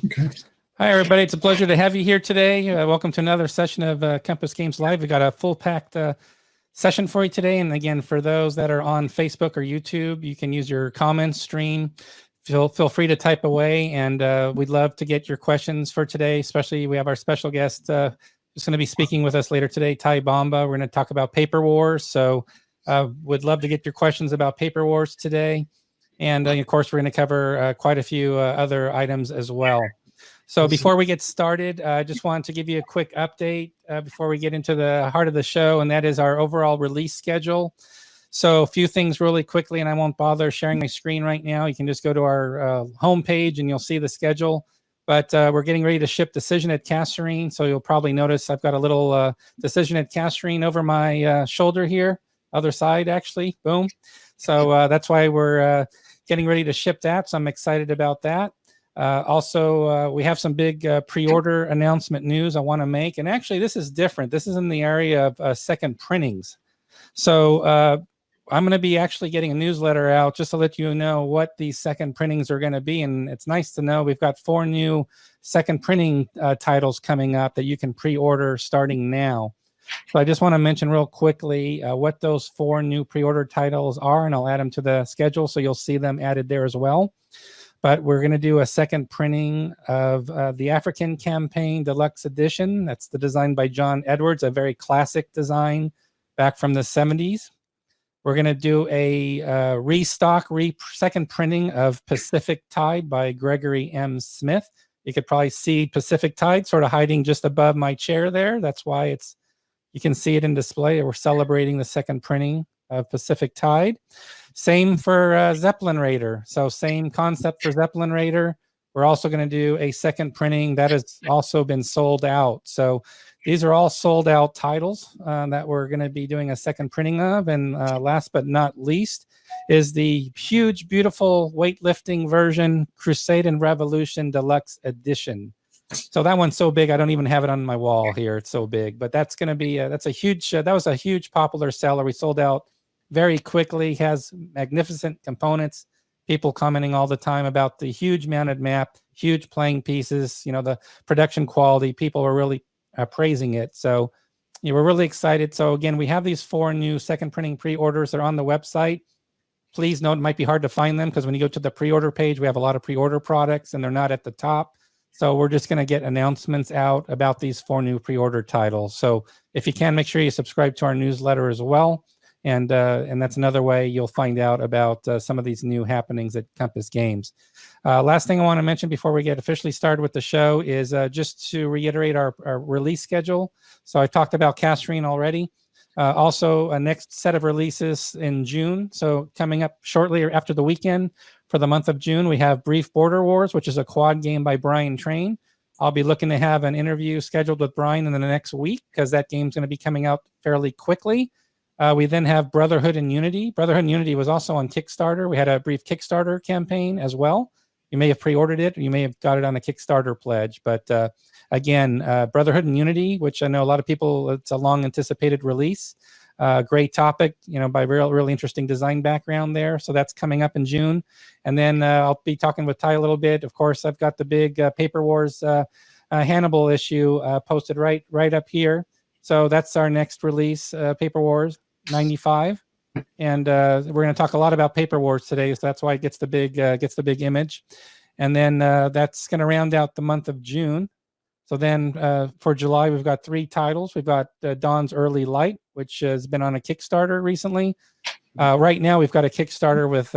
Okay. Hi, everybody. It's a pleasure to have you here today. Welcome to another session of Compass Games Live. We got a full-packed session for you today. And again, for those that are on Facebook or YouTube, you can use your comments stream. Feel free to type away, and we'd love to get your questions for today. Especially, we have our special guest who's going to be speaking with us later today, Ty Bomba. We're going to talk about Paper Wars. So, would love to get your questions about Paper Wars today. And of course, we're going to cover quite a few other items as well. So before we get started, I just wanted to give you a quick update before we get into the heart of the show, and that is our overall release schedule. So a few things really quickly, and I won't bother sharing my screen right now. You can just go to our homepage and you'll see the schedule. But we're getting ready to ship Decision at Kasserine, so you'll probably notice I've got a little Decision at Kasserine over my shoulder here, other side actually, boom. So that's why we're getting ready to ship that, so I'm excited about that. Also, we have some big pre-order announcement news I want to make. And actually, this is different. This is in the area of second printings. So I'm going to be actually getting a newsletter out just to let you know what these second printings are going to be. And it's nice to know we've got 4 new second printing titles coming up that you can pre-order starting now. So I just want to mention real quickly what those 4 new pre-order titles are, and I'll add them to the schedule so you'll see them added there as well. But we're going to do a second printing of the African Campaign Deluxe Edition. That's the design by John Edwards, a very classic design back from the 70s. We're going to do a second printing of Pacific Tide by Gregory M. Smith. You could probably see Pacific Tide sort of hiding just above my chair there. That's why you can see it in display. We're celebrating the second printing of Pacific Tide. Same for Zeppelin Raider. So same concept for Zeppelin Raider. We're also going to do a second printing that has also been sold out. So these are all sold out titles that we're going to be doing a second printing of. And last but not least is the huge, beautiful weightlifting version, Crusade and Revolution Deluxe Edition. So that one's so big, I don't even have it on my wall here. It's so big, but that's going to be, that was a huge popular seller. We sold out very quickly, has magnificent components. People commenting all the time about the huge mounted map, huge playing pieces, the production quality. People are really praising it. So we're really excited. So again, we have these 4 new second printing pre-orders. They're on the website. Please note, it might be hard to find them because when you go to the pre-order page, we have a lot of pre-order products and they're not at the top. So we're just going to get announcements out about these 4 new pre-order titles. So if you can, make sure you subscribe to our newsletter as well. And that's another way you'll find out about some of these new happenings at Compass Games. Last thing I want to mention before we get officially started with the show is just to reiterate our release schedule. So I talked about Kasserine already. Also, a next set of releases in June. So coming up shortly after the weekend for the month of June, we have Brief Border Wars, which is a quad game by Brian Train. I'll be looking to have an interview scheduled with Brian in the next week because that game's going to be coming out fairly quickly. We then have Brotherhood and Unity. Brotherhood and Unity was also on Kickstarter. We had a brief Kickstarter campaign as well. You may have pre-ordered it, or you may have got it on a Kickstarter pledge. But again, Brotherhood and Unity, which I know a lot of people, it's a long anticipated release. Great topic, by really interesting design background there. So that's coming up in June. And then I'll be talking with Ty a little bit. Of course, I've got the big Paper Wars Hannibal issue posted right up here. So that's our next release, Paper Wars 95. And we're going to talk a lot about Paper Wars today. So that's why it gets the big image. And then that's going to round out the month of June. So then for July, we've got 3 titles. We've got Dawn's Early Light, which has been on a Kickstarter recently. Right now, we've got a Kickstarter with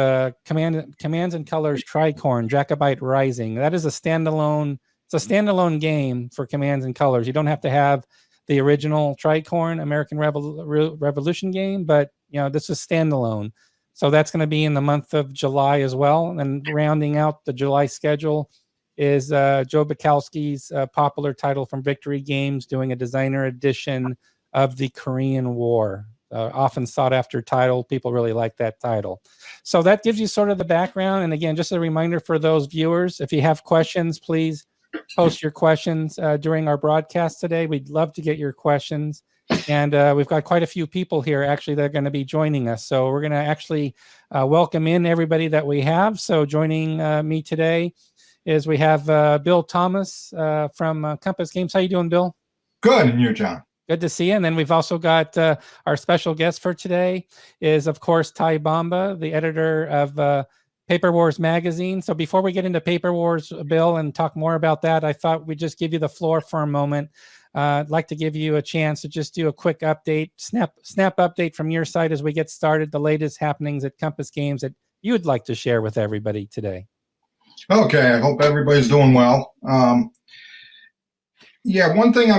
Commands and Colors Tricorn, Jacobite Rising. That is a standalone. It's a standalone game for Commands and Colors. You don't have to have the original Tricorn American Revolution game, but this is standalone. So that's going to be in the month of July as well. And rounding out the July schedule is Joe Bukowski's popular title from Victory Games, doing a designer edition of the Korean War. often sought after title. People really like that title. So that gives you sort of the background. And again, just a reminder for those viewers, if you have questions, please post your questions during our broadcast today. We'd love to get your questions. And we've got quite a few people here actually that are going to be joining us. So we're going to actually welcome in everybody that we have. So joining me today is we have Bill Thomas from Compass Games. How you doing, Bill? Good, and you, John? Good to see you. And then we've also got our special guest for today is, of course, Ty Bomba, the editor of Paper Wars magazine. So before we get into Paper Wars, Bill, and talk more about that, I thought we'd just give you the floor for a moment. I'd like to give you a chance to just do a quick update, snap update from your side as we get started, the latest happenings at Compass Games that you would like to share with everybody today. Okay, I hope everybody's doing well. Yeah, one thing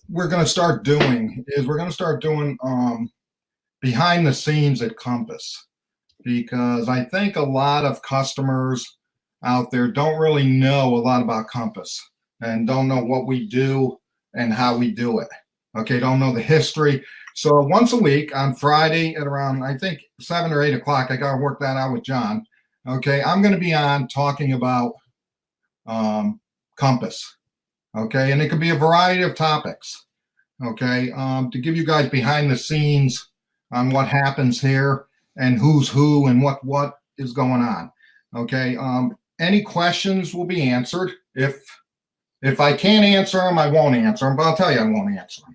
we're gonna start doing is behind the scenes at Compass, because I think a lot of customers out there don't really know a lot about Compass and don't know what we do and how we do it. Okay, don't know the history. So once a week on Friday at around, I think 7 or 8 o'clock, I gotta work that out with John. Okay, I'm gonna be on talking about Compass. Okay, and it could be a variety of topics. Okay, to give you guys behind the scenes on what happens here and who's who and what is going on. Okay, any questions will be answered. If I can't answer them, I won't answer them, but I'll tell you I won't answer them.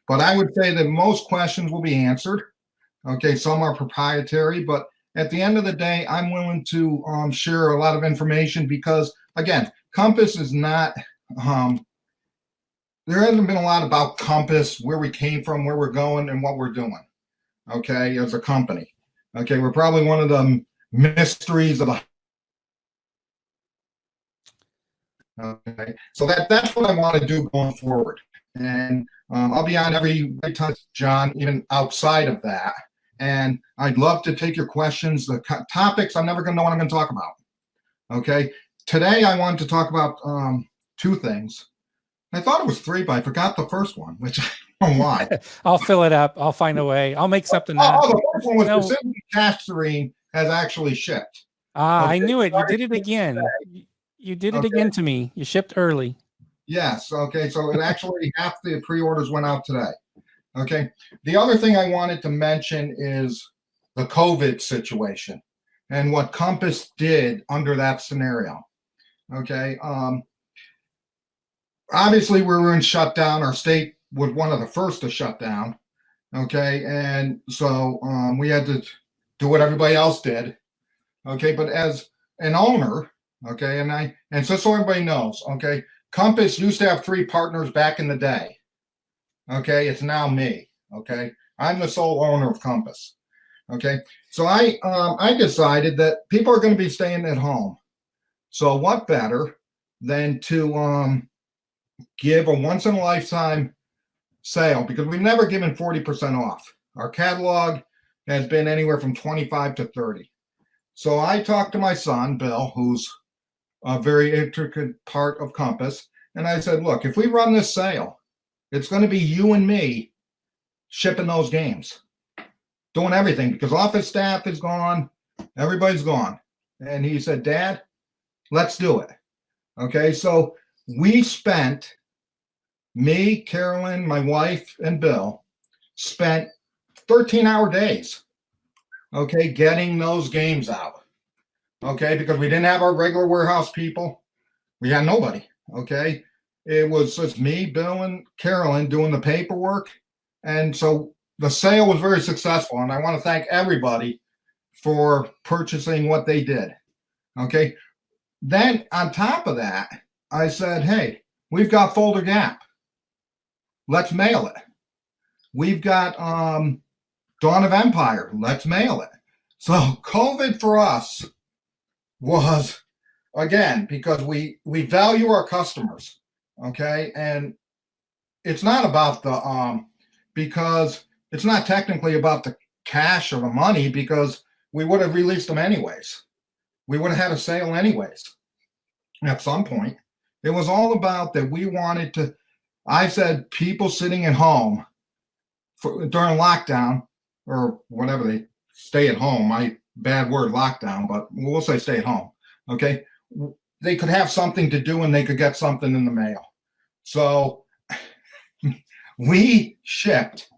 But I would say that most questions will be answered. Okay, some are proprietary, but at the end of the day, I'm willing to share a lot of information because, again, Compass is not, there hasn't been a lot about Compass, where we came from, where we're going, and what we're doing, okay, as a company. Okay, we're probably one of the mysteries of the. Okay, so that's what I want to do going forward. And I'll be on every time, John, even outside of that. And I'd love to take your questions. The topics, I'm never going to know what I'm going to talk about. Okay, today I wanted to talk about 2 things. I thought it was 3, but I forgot the first one, which I don't know why. I'll fill it up. I'll find a way. I'll make something up. The first one was specifically Casterine has actually shipped. Okay. I knew it. You did it again. You did it again to me. You shipped early. Yes. Okay. So it actually half the pre-orders went out today. Okay. The other thing I wanted to mention is the COVID situation and what Compass did under that scenario. Okay. Obviously, we were in shutdown. Our state was one of the first to shut down. Okay. And so we had to do what everybody else did. Okay. But as an owner, okay, and so everybody knows, okay, Compass used to have 3 partners back in the day. Okay. It's now me. Okay. I'm the sole owner of Compass. Okay. So I decided that people are going to be staying at home. So what better than to give a once in a lifetime sale, because we've never given 40% off. Our catalog has been anywhere from 25 to 30. So I talked to my son, Bill, who's a very intricate part of Compass. And I said, look, if we run this sale, it's going to be you and me shipping those games, doing everything, because office staff is gone. Everybody's gone. And he said, Dad, let's do it. Okay. So we spent, me, Carolyn, my wife, and Bill spent 13-hour days, okay, getting those games out, okay, because we didn't have our regular warehouse people. We had nobody, okay. It was just me, Bill, and Carolyn doing the paperwork. And so the sale was very successful, and I want to thank everybody for purchasing what they did, okay. Then on top of that, I said, hey, we've got Folder Gap. Let's mail it. We've got Dawn of Empire. Let's mail it. So COVID for us was, again, because we value our customers, okay? And it's not about the, because it's not technically about the cash or the money, because we would have released them anyways. We would have had a sale anyways at some point. It was all about that we wanted to, I said, people sitting at home during lockdown, or whatever they stay at home. My bad word, lockdown, but we'll say stay at home. Okay, they could have something to do and they could get something in the mail. So we shipped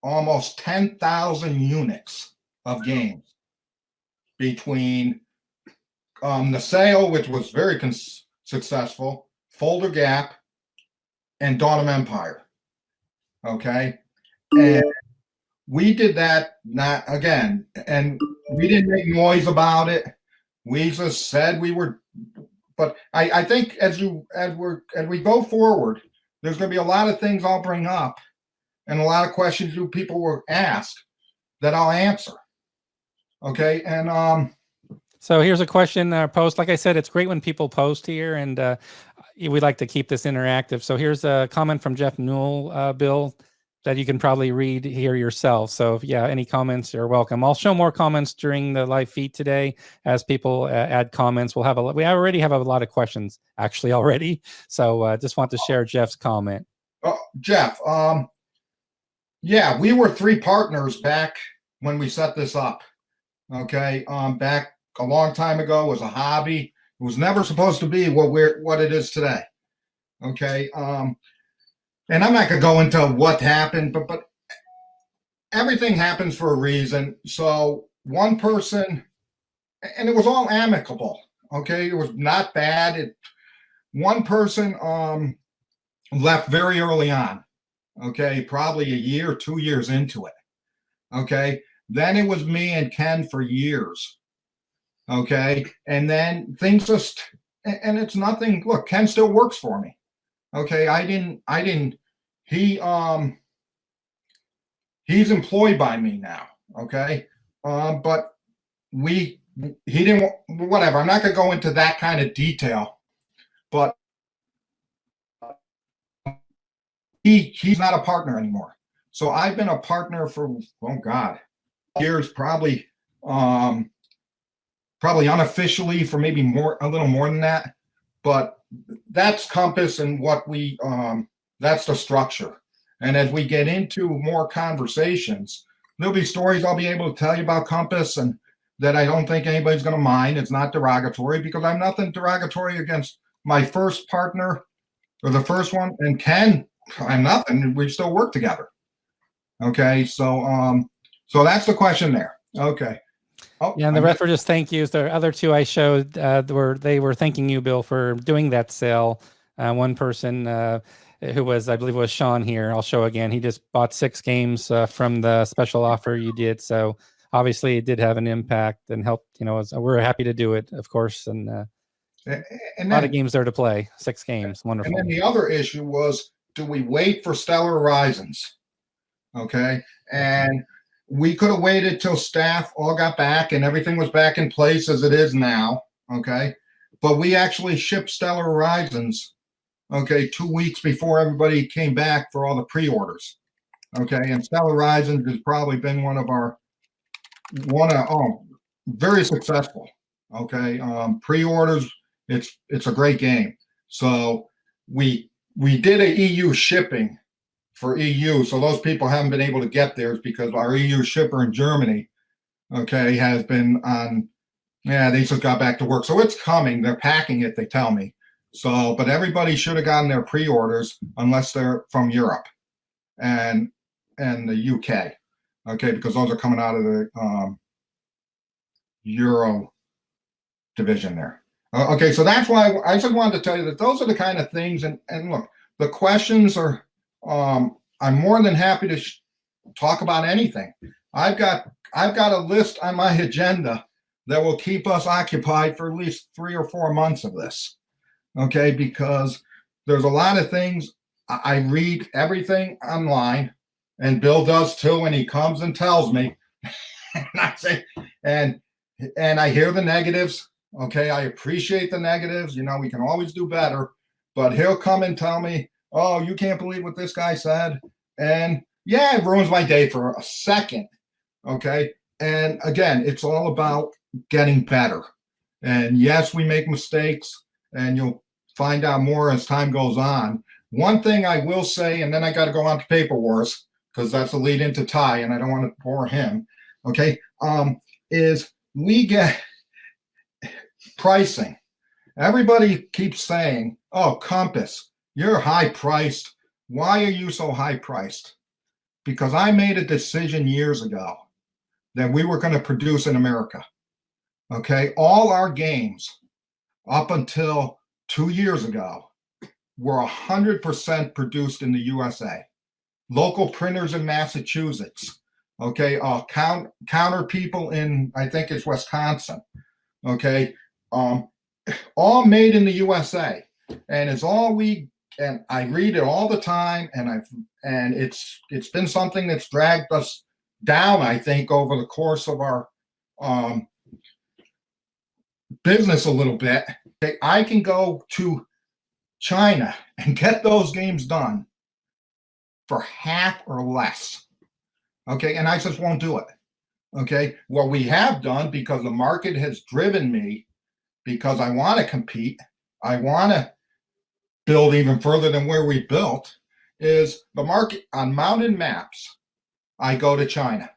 almost 10,000 units of games between the sale, which was very successful, Folder Gap, and Dawn of Empire. Okay, and we did that not again, and we didn't make noise about it. We just said we were. But I think as we go forward, there's going to be a lot of things I'll bring up, and a lot of questions you people were asked that I'll answer. Okay, and so here's a question post. Like I said, it's great when people post here, and we like to keep this interactive. So here's a comment from Jeff Newell, Bill, that you can probably read here yourself. So yeah, any comments are welcome. I'll show more comments during the live feed today as people add comments. We already have a lot of questions actually already. So just want to share Jeff's comment. Jeff, yeah, we were 3 partners back when we set this up. Okay, back a long time ago. It was a hobby. It was never supposed to be what it is today. Okay, and I'm not gonna go into what happened, but everything happens for a reason. So one person, and it was all amicable. Okay, it was not bad. One person left very early on. Okay, probably a year, 2 years into it. Okay, then it was me and Ken for years. Okay, and then things just, and it's nothing. Look, Ken still works for me. Okay, he's employed by me now. Okay, but he didn't, whatever. I'm not gonna go into that kind of detail, but he's not a partner anymore. So I've been a partner for, oh God, years, probably unofficially for maybe a little more than that. But that's Compass and what that's the structure. And as we get into more conversations, there'll be stories I'll be able to tell you about Compass, and that I don't think anybody's going to mind. It's not derogatory, because I'm nothing derogatory against my first partner or the first one, and Ken, I'm nothing. We still work together. Okay, so that's the question there. Okay. Oh, yeah, and the rest were just thank yous. The other 2 I showed they were thanking you, Bill, for doing that sale. One person who was, I believe, was Sean here. I'll show again. He just bought 6 games from the special offer you did. So obviously, it did have an impact and helped. We're happy to do it, of course, and a lot of games there to play. 6 games, wonderful. And then the other issue was, do we wait for Stellar Horizons? Okay, and we could have waited till staff all got back and everything was back in place as it is now. Okay, but we actually shipped Stellar Horizons, okay, 2 weeks before everybody came back for all the pre-orders. Okay, and Stellar Horizons has probably been very successful. Okay, pre-orders, it's a great game. So we did a EU shipping for EU, so those people haven't been able to get theirs because our EU shipper in Germany, okay, has been on. Yeah, they just got back to work, so it's coming. They're packing it, they tell me. So, but everybody should have gotten their pre-orders unless they're from Europe and the UK, okay, because those are coming out of the Euro division there. Okay, so that's why I just wanted to tell you that those are the kind of things. And look, the questions are. I'm more than happy to talk about anything. I've got a list on my agenda that will keep us occupied for at least 3 or 4 months of this. Okay, because there's a lot of things. I read everything online, and Bill does too, and he comes and tells me, and I say, and I hear the negatives. Okay, I appreciate the negatives. We can always do better, but he'll come and tell me, oh, you can't believe what this guy said. And yeah, it ruins my day for a second. Okay. And again, it's all about getting better. And yes, we make mistakes, and you'll find out more as time goes on. One thing I will say, and then I got to go on to Paper Wars, because that's the lead into Ty, and I don't want to bore him. Okay, is we get pricing. Everybody keeps saying, "Oh, Compass, you're high priced. Why are you so high priced?" Because I made a decision years ago that we were going to produce in America. Okay, all our games up until 2 years ago were 100% produced in the USA. Local printers in Massachusetts. Okay, counter people in, I think it's Wisconsin. Okay, all made in the USA, and it's all we. And I read it all the time, and it's been something that's dragged us down, I think, over the course of our business a little bit. Okay, I can go to China and get those games done for half or less. Okay, and I just won't do it. Okay, what we have done, because the market has driven me, because I want to compete, I want to build even further than where we built, is the market on mounted maps. I go to China.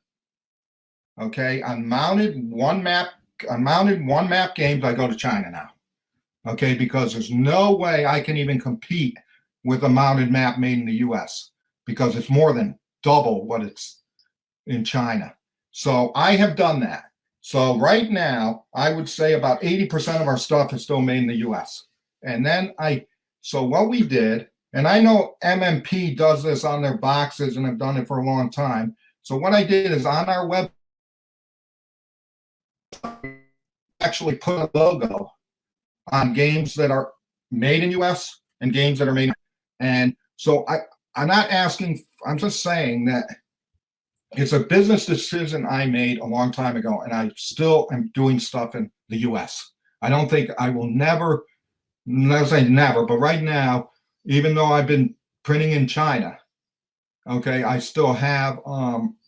Okay, on mounted one map games, I go to China now. Okay, because there's no way I can even compete with a mounted map made in the US, because it's more than double what it's in China. So I have done that. So right now, I would say about 80% of our stuff is still made in the US. And then so what we did, and I know MMP does this on their boxes, and I've done it for a long time. So what I did is on our web, actually put a logo on games that are made in US and games that are made. And so I'm not asking, I'm just saying that it's a business decision I made a long time ago, and I still am doing stuff in the US. I don't think I will never say never, but right now, even though I've been printing in China, okay, I still have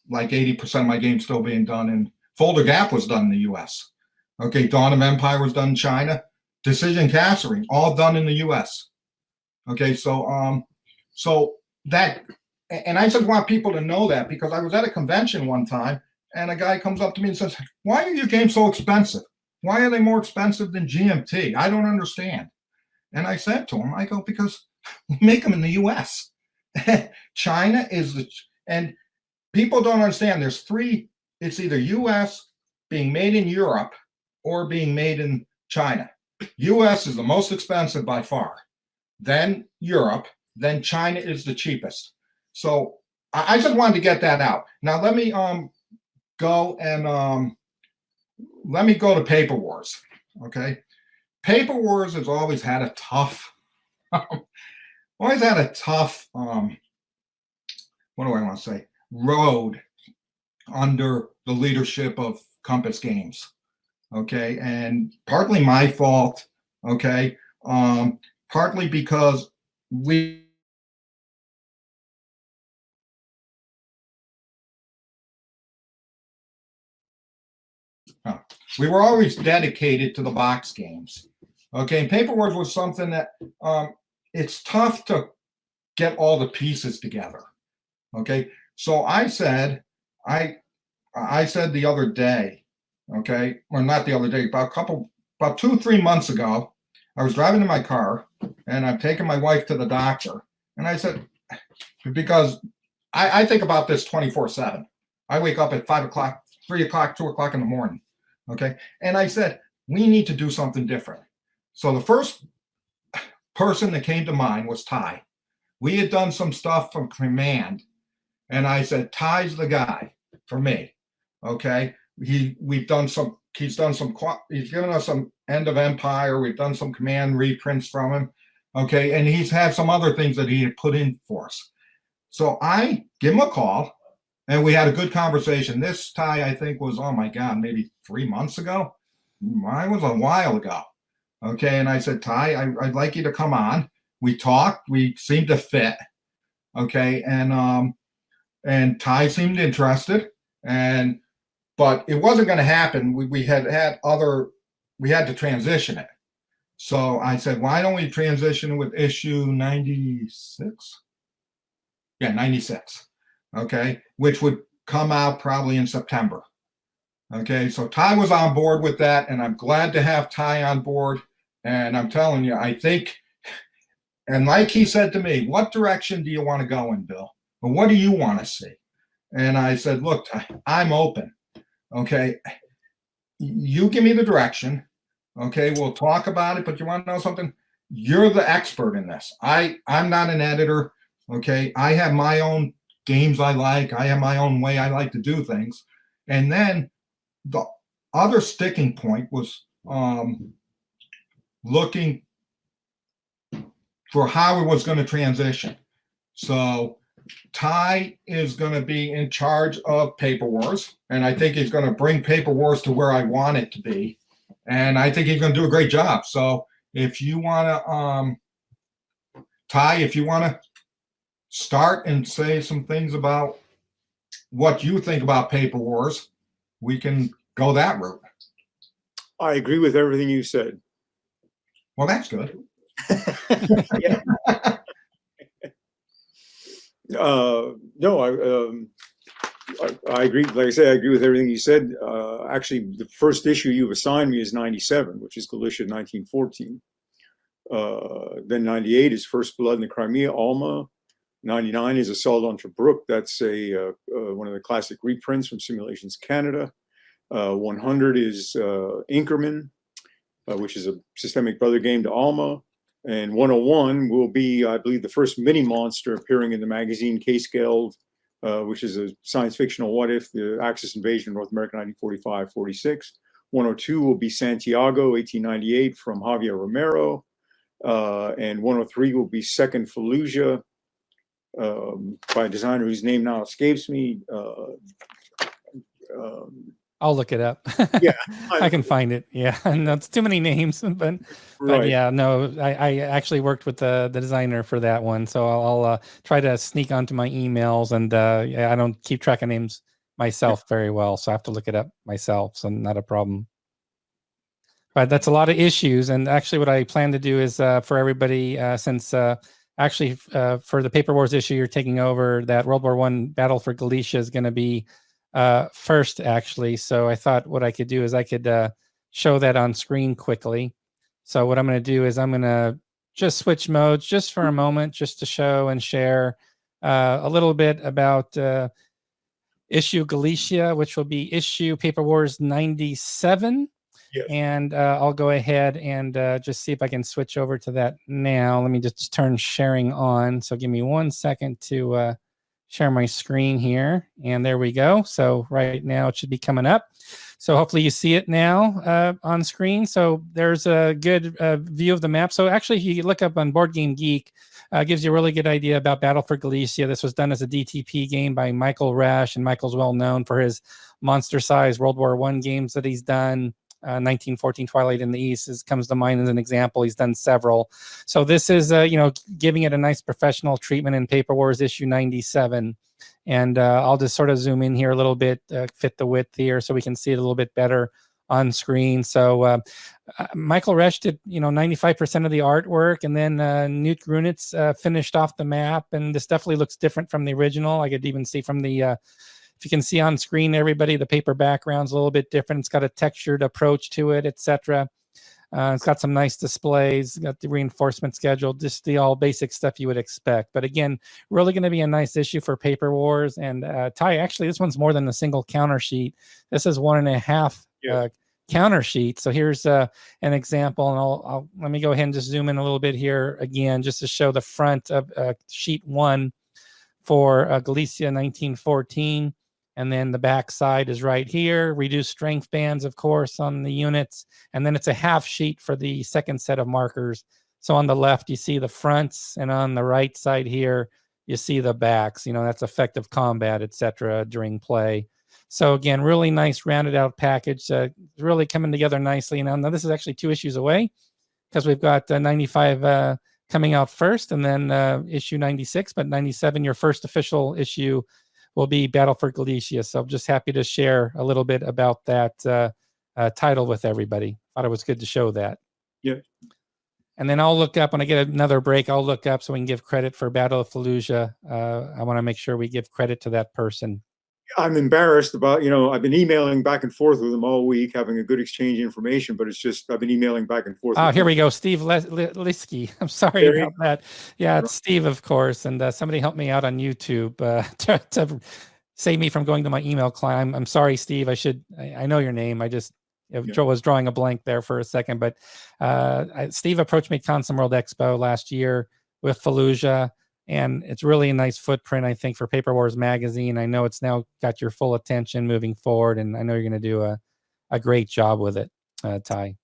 like 80% of my games still being done in Folder Gap was done in the US. Okay, Dawn of Empire was done in China. Decision Capturing, all done in the US. Okay, so that, and I just want people to know that, because I was at a convention one time and a guy comes up to me and says, "Why are your games so expensive? Why are they more expensive than GMT? I don't understand." And I said to him, I go, because we make them in the US. China is and people don't understand, there's three, it's either US, being made in Europe, or being made in China. US is the most expensive by far, then Europe, then China is the cheapest. So I just wanted to get that out. Now let me go to Paper Wars. Okay, Paper Wars has always had a tough what do I want to say, road under the leadership of Compass Games. Okay, and partly my fault. Okay, partly because we were always dedicated to the box games. Okay, and Paper Wars was something that it's tough to get all the pieces together. Okay, so I said the other day, okay, or not the other day, about 2 or 3 months ago, I was driving in my car and I'm taking my wife to the doctor, and I said, because I think about this 24/7. I wake up at 5 o'clock, 3 o'clock, 2 o'clock in the morning. Okay, and I said, we need to do something different. So the first person that came to mind was Ty. We had done some stuff from Command, and I said, Ty's the guy for me. Okay, he's given us some End of Empire. We've done some Command reprints from him. Okay, and he's had some other things that he had put in for us. So I give him a call, and we had a good conversation. This Ty, I think, was, oh my God, maybe 3 months ago. Mine was a while ago. Okay, and I said, Ty, I'd like you to come on. We talked. We seemed to fit. Okay, and Ty seemed interested, but it wasn't going to happen. We had to transition it. So I said, why don't we transition with issue 96? Yeah, 96. okay, which would come out probably in September. Okay, so Ty was on board with that, and I'm glad to have Ty on board. And I'm telling you, I think, and like he said to me, what direction do you want to go in, Bill? Or what do you want to see? And I said, look, Ty, I'm open. Okay, you give me the direction. Okay, we'll talk about it, but you want to know something? You're the expert in this. I'm not an editor. Okay, I have my own games I like. I have my own way I like to do things. And then the other sticking point was looking for how it was going to transition. So Ty is going to be in charge of Paper Wars, and I think he's going to bring Paper Wars to where I want it to be. And I think he's going to do a great job. So if you want to, Ty, if you want to start and say some things about what you think about Paper Wars, we can go that route. I agree with everything you said. Well, that's good. Yeah. No, I agree. Like I say, I agree with everything you said. Actually, the first issue you assigned me is 97, which is Galicia 1914. Then 98 is First Blood in the Crimea, Alma. 99 is Assault on Tobruk. That's one of the classic reprints from Simulations Canada. 100 is Inkerman, which is a systemic brother game to Alma. And 101 will be, I believe, the first mini monster appearing in the magazine K-Scaled, which is a science fictional what if, the Axis invasion of North America 1945-46. 102 will be Santiago, 1898, from Javier Romero. And 103 will be Second Fallujah, by a designer whose name now escapes me. I'll look it up. Yeah, I can find it. Yeah, no, it's too many names, but right. yeah, no, I actually worked with the designer for that one, so I'll try to sneak onto my emails, and yeah, I don't keep track of names myself very well, so I have to look it up myself. So not a problem. But that's a lot of issues, and actually, what I plan to do is for everybody, since actually for the Paper Wars issue you're taking over, that World War I Battle for Galicia is going to be first, actually. So I thought what I could do is I could show that on screen quickly. So what I'm going to do is I'm going to just switch modes just for a moment, just to show and share a little bit about issue Galicia, which will be issue Paper Wars 97. Yes. And I'll go ahead and just see if I can switch over to that now. Let me just turn sharing on. So give me 1 second to share my screen here, and there we go. So right now it should be coming up. So hopefully you see it now on screen. So there's a good view of the map. So actually, if you look up on Board Game Geek, gives you a really good idea about Battle for Galicia. This was done as a DTP game by Michael Rash, and Michael's well known for his monster-sized World War I games that he's done. 1914 Twilight in the East comes to mind as an example. He's done several. So this is, giving it a nice professional treatment in Paper Wars issue 97. And I'll just sort of zoom in here a little bit, fit the width here so we can see it a little bit better on screen. So Michael Resch did, 95% of the artwork, and then Newt Grunitz finished off the map. And this definitely looks different from the original. I could even see from the if you can see on screen, everybody, the paper background's a little bit different. It's got a textured approach to it, etc. It's got some nice displays, got the reinforcement schedule, just the all basic stuff you would expect. But again, really going to be a nice issue for Paper Wars. And Ty, actually, this one's more than a single counter sheet. This is 1.5 counter sheet. So here's an example, and I'll let me go ahead and just zoom in a little bit here again, just to show the front of sheet 1 for Galicia 1914. And then the back side is right here. Reduced strength bands, of course, on the units. And then it's a half sheet for the second set of markers. So on the left, you see the fronts, and on the right side here, you see the backs. That's effective combat, etc. during play. So again, really nice rounded out package. Really coming together nicely. Now this is actually 2 issues away, because we've got 95 coming out first, and then issue 96. But 97, your first official issue, will be Battle for Galicia. So I'm just happy to share a little bit about that title with everybody. Thought it was good to show that. Yeah. And then I'll look up when I get another break. I'll look up so we can give credit for Battle of Fallujah. I want to make sure we give credit to that person. I'm embarrassed about, I've been emailing back and forth with them all week, having a good exchange of information, but it's just, I've been emailing back and forth. Oh, here we go. Steve Liskey. I'm sorry about that. Yeah, it's Steve, of course. And somebody helped me out on YouTube to save me from going to my email client. I'm sorry, Steve. I know your name. Joe was drawing a blank there for a second, but Steve approached me at Consum World Expo last year with Fallujah. And it's really a nice footprint, I think, for Paper Wars Magazine. I know it's now got your full attention moving forward, and I know you're going to do a great job with it, Ty.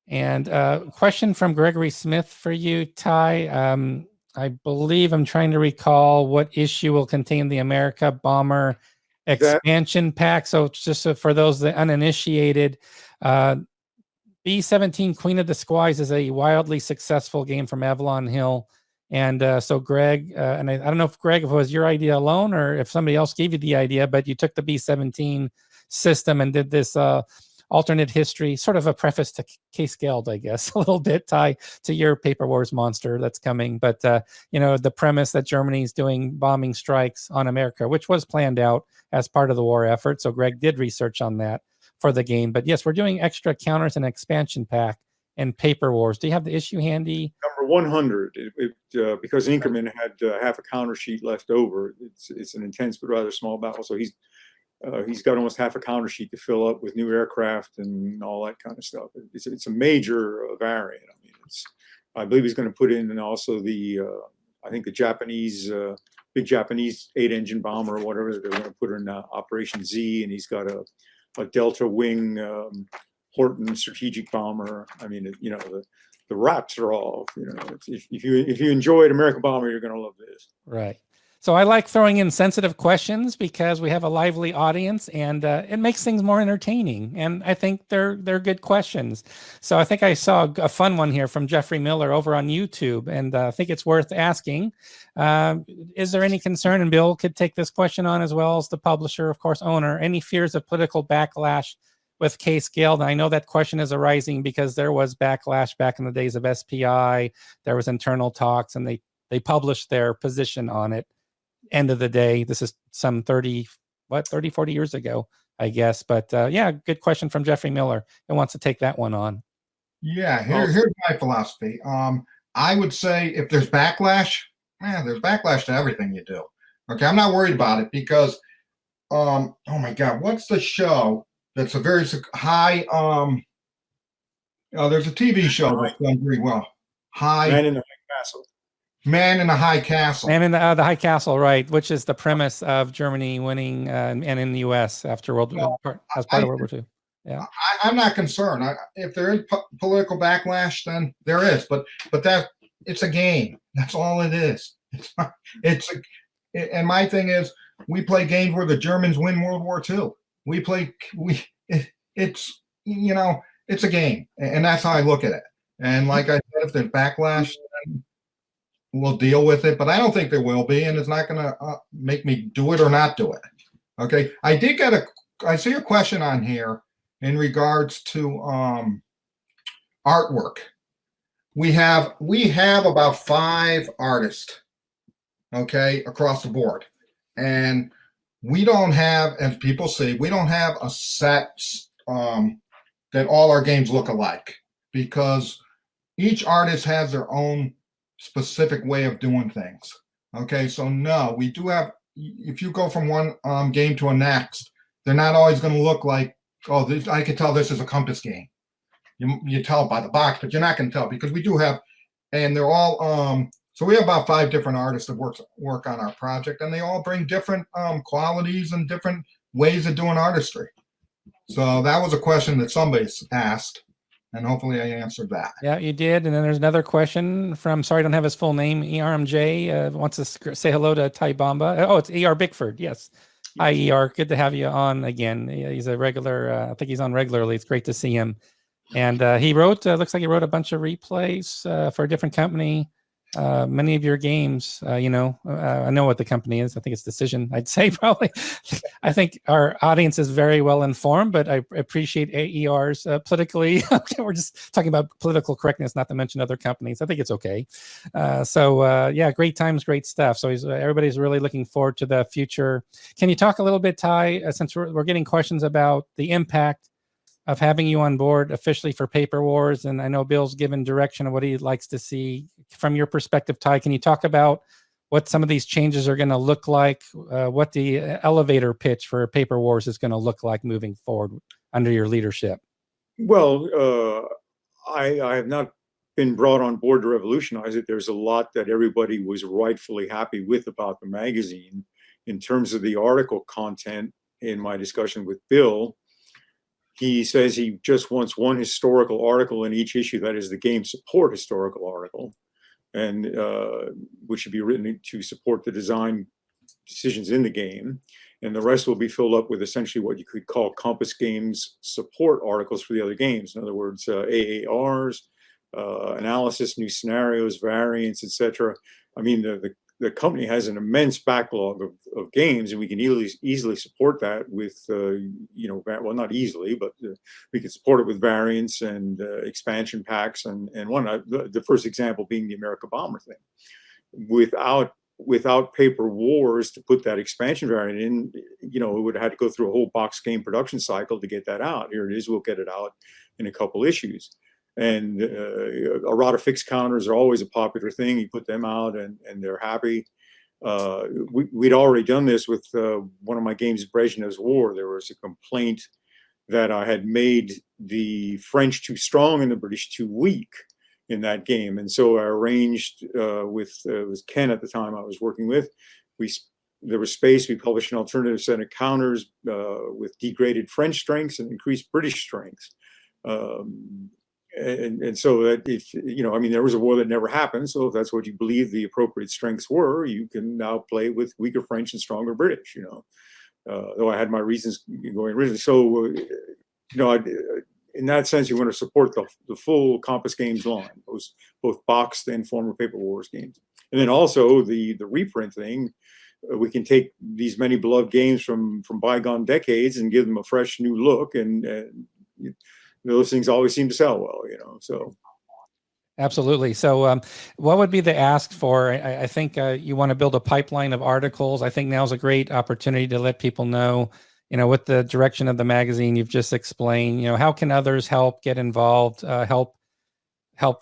And question from Gregory Smith for you, Ty. I believe I'm trying to recall what issue will contain the America Bomber expansion pack. So just for those that uninitiated, B-17 Queen of the Squires is a wildly successful game from Avalon Hill. And so Greg, and I don't know if Greg, if it was your idea alone or if somebody else gave you the idea, but you took the B-17 system and did this alternate history, sort of a preface to Case Geld, I guess, a little bit, Ty, to your Paper Wars monster that's coming. But, the premise that Germany's doing bombing strikes on America, which was planned out as part of the war effort. So Greg did research on that for the game. But yes, we're doing extra counters and expansion pack and Paper Wars. Do you have the issue handy? Number 100, because Inkerman had half a counter sheet left over. It's an intense but rather small battle. So he's got almost half a counter sheet to fill up with new aircraft and all that kind of stuff. It's a major variant. I mean, I believe he's going to put in and also I think the Japanese, big Japanese 8-engine bomber or whatever they're going to put in Operation Z, and he's got a Delta Wing Horton strategic bomber. I mean, the wraps are all, if you enjoyed American Bomber, you're going to love this. Right. So I like throwing in sensitive questions because we have a lively audience, and it makes things more entertaining. And I think they're good questions. So I think I saw a fun one here from Jeffrey Miller over on YouTube, and I think it's worth asking. Is there any concern, and Bill could take this question on as well as the publisher, of course, owner, any fears of political backlash with Case Geld? I know that question is arising because there was backlash back in the days of SPI. There was internal talks, and they published their position on it. End of the day, this is some 30, 40 years ago, I guess. But yeah, good question from Jeffrey Miller. Who wants to take that one on? Yeah, here's my philosophy. I would say if there's backlash, there's backlash to everything you do. Okay, I'm not worried about it because, oh my God, what's the show that's a very high? There's a TV show that's done very well. Man in the High Castle. Man in the High Castle. Man in the High Castle, right? Which is the premise of Germany winning, and in the U.S. after as part of World War II. Yeah, I'm not concerned. If there is political backlash, then there is. But it's a game. That's all it is. And my thing is, we play games where the Germans win World War II. It's a game, and that's how I look at it. And like I said, if there's backlash, then we'll deal with it, but I don't think there will be, and it's not going to make me do it or not do it. Okay, I see a question on here in regards to artwork. We have about 5 artists, okay, across the board, and we don't have, as people see, we don't have a set that all our games look alike, because each artist has their own specific way of doing things. Okay, so no, we do have, if you go from one game to a next, they're not always going to look like, I can tell this is a Compass game. You tell by the box, but you're not going to tell, because we do have, and they're all, so we have about 5 different artists that work on our project, and they all bring different qualities and different ways of doing artistry. So that was a question that somebody asked, and hopefully I answered that. Yeah, you did. And then there's another question from, sorry, I don't have his full name, ERMJ, wants to say hello to Ty Bomba. Oh, it's ER Bickford. Yes. Hi, ER. Good to have you on again. He's a regular, I think he's on regularly. It's great to see him. And he wrote, looks like he wrote a bunch of replays for a different company. many of your games, I know what the company is. I think it's Decision, I'd say probably. I think our audience is very well informed, but I appreciate AER's politically. We're just talking about political correctness, not to mention other companies. I think it's okay. Yeah, great times, great stuff. So everybody's really looking forward to the future. Can you talk a little bit, Ty, since we're getting questions about the impact of having you on board officially for Paper Wars, and I know Bill's given direction of what he likes to see. From your perspective, Ty, can you talk about what some of these changes are going to look like, what the elevator pitch for Paper Wars is going to look like moving forward under your leadership? Well, I have not been brought on board to revolutionize it. There's a lot that everybody was rightfully happy with about the magazine. In terms of the article content, in my discussion with Bill, he says he just wants one historical article in each issue, that is the game support historical article, and which should be written to support the design decisions in the game. And the rest will be filled up with essentially what you could call Compass Games support articles for the other games. In other words, AARs, analysis, new scenarios, variants, etc. I mean, the company has an immense backlog of games, and we can easily support that with, well, not easily, but we can support it with variants and expansion packs. And the first example being the America Bomber thing. Without Paper Wars to put that expansion variant in, it would have had to go through a whole box game production cycle to get that out. Here it is, we'll get it out in a couple issues. And errata fixed counters are always a popular thing. You put them out and they're happy. We'd already done this with one of my games, Brezhnev's War. There was a complaint that I had made the French too strong and the British too weak in that game. And so I arranged with, it was Ken at the time I was working with. There was space. We published an alternative set of counters with degraded French strengths and increased British strengths. And so that if, there was a war that never happened. So if that's what you believe the appropriate strengths were, you can now play with weaker French and stronger British, though I had my reasons going originally. So, in that sense, you want to support the full Compass Games line, both boxed and former Paper Wars games. And then also the reprint thing, we can take these many beloved games from bygone decades and give them a fresh new look, and those things always seem to sell well, so. Absolutely. So what would be the ask for? I think you want to build a pipeline of articles. I think now's a great opportunity to let people know, with the direction of the magazine you've just explained, how can others help get involved, help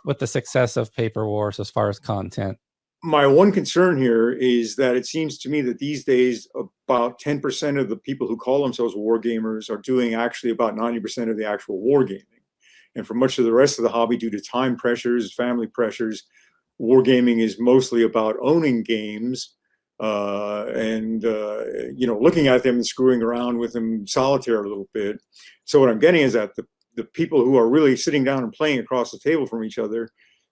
with the success of Paper Wars as far as content? My one concern here is that it seems to me that these days about 10% of the people who call themselves war gamers are doing actually about 90% of the actual war gaming. And for much of the rest of the hobby, due to time pressures, family pressures, wargaming is mostly about owning games and looking at them and screwing around with them solitaire a little bit. So what I'm getting is that the people who are really sitting down and playing across the table from each other,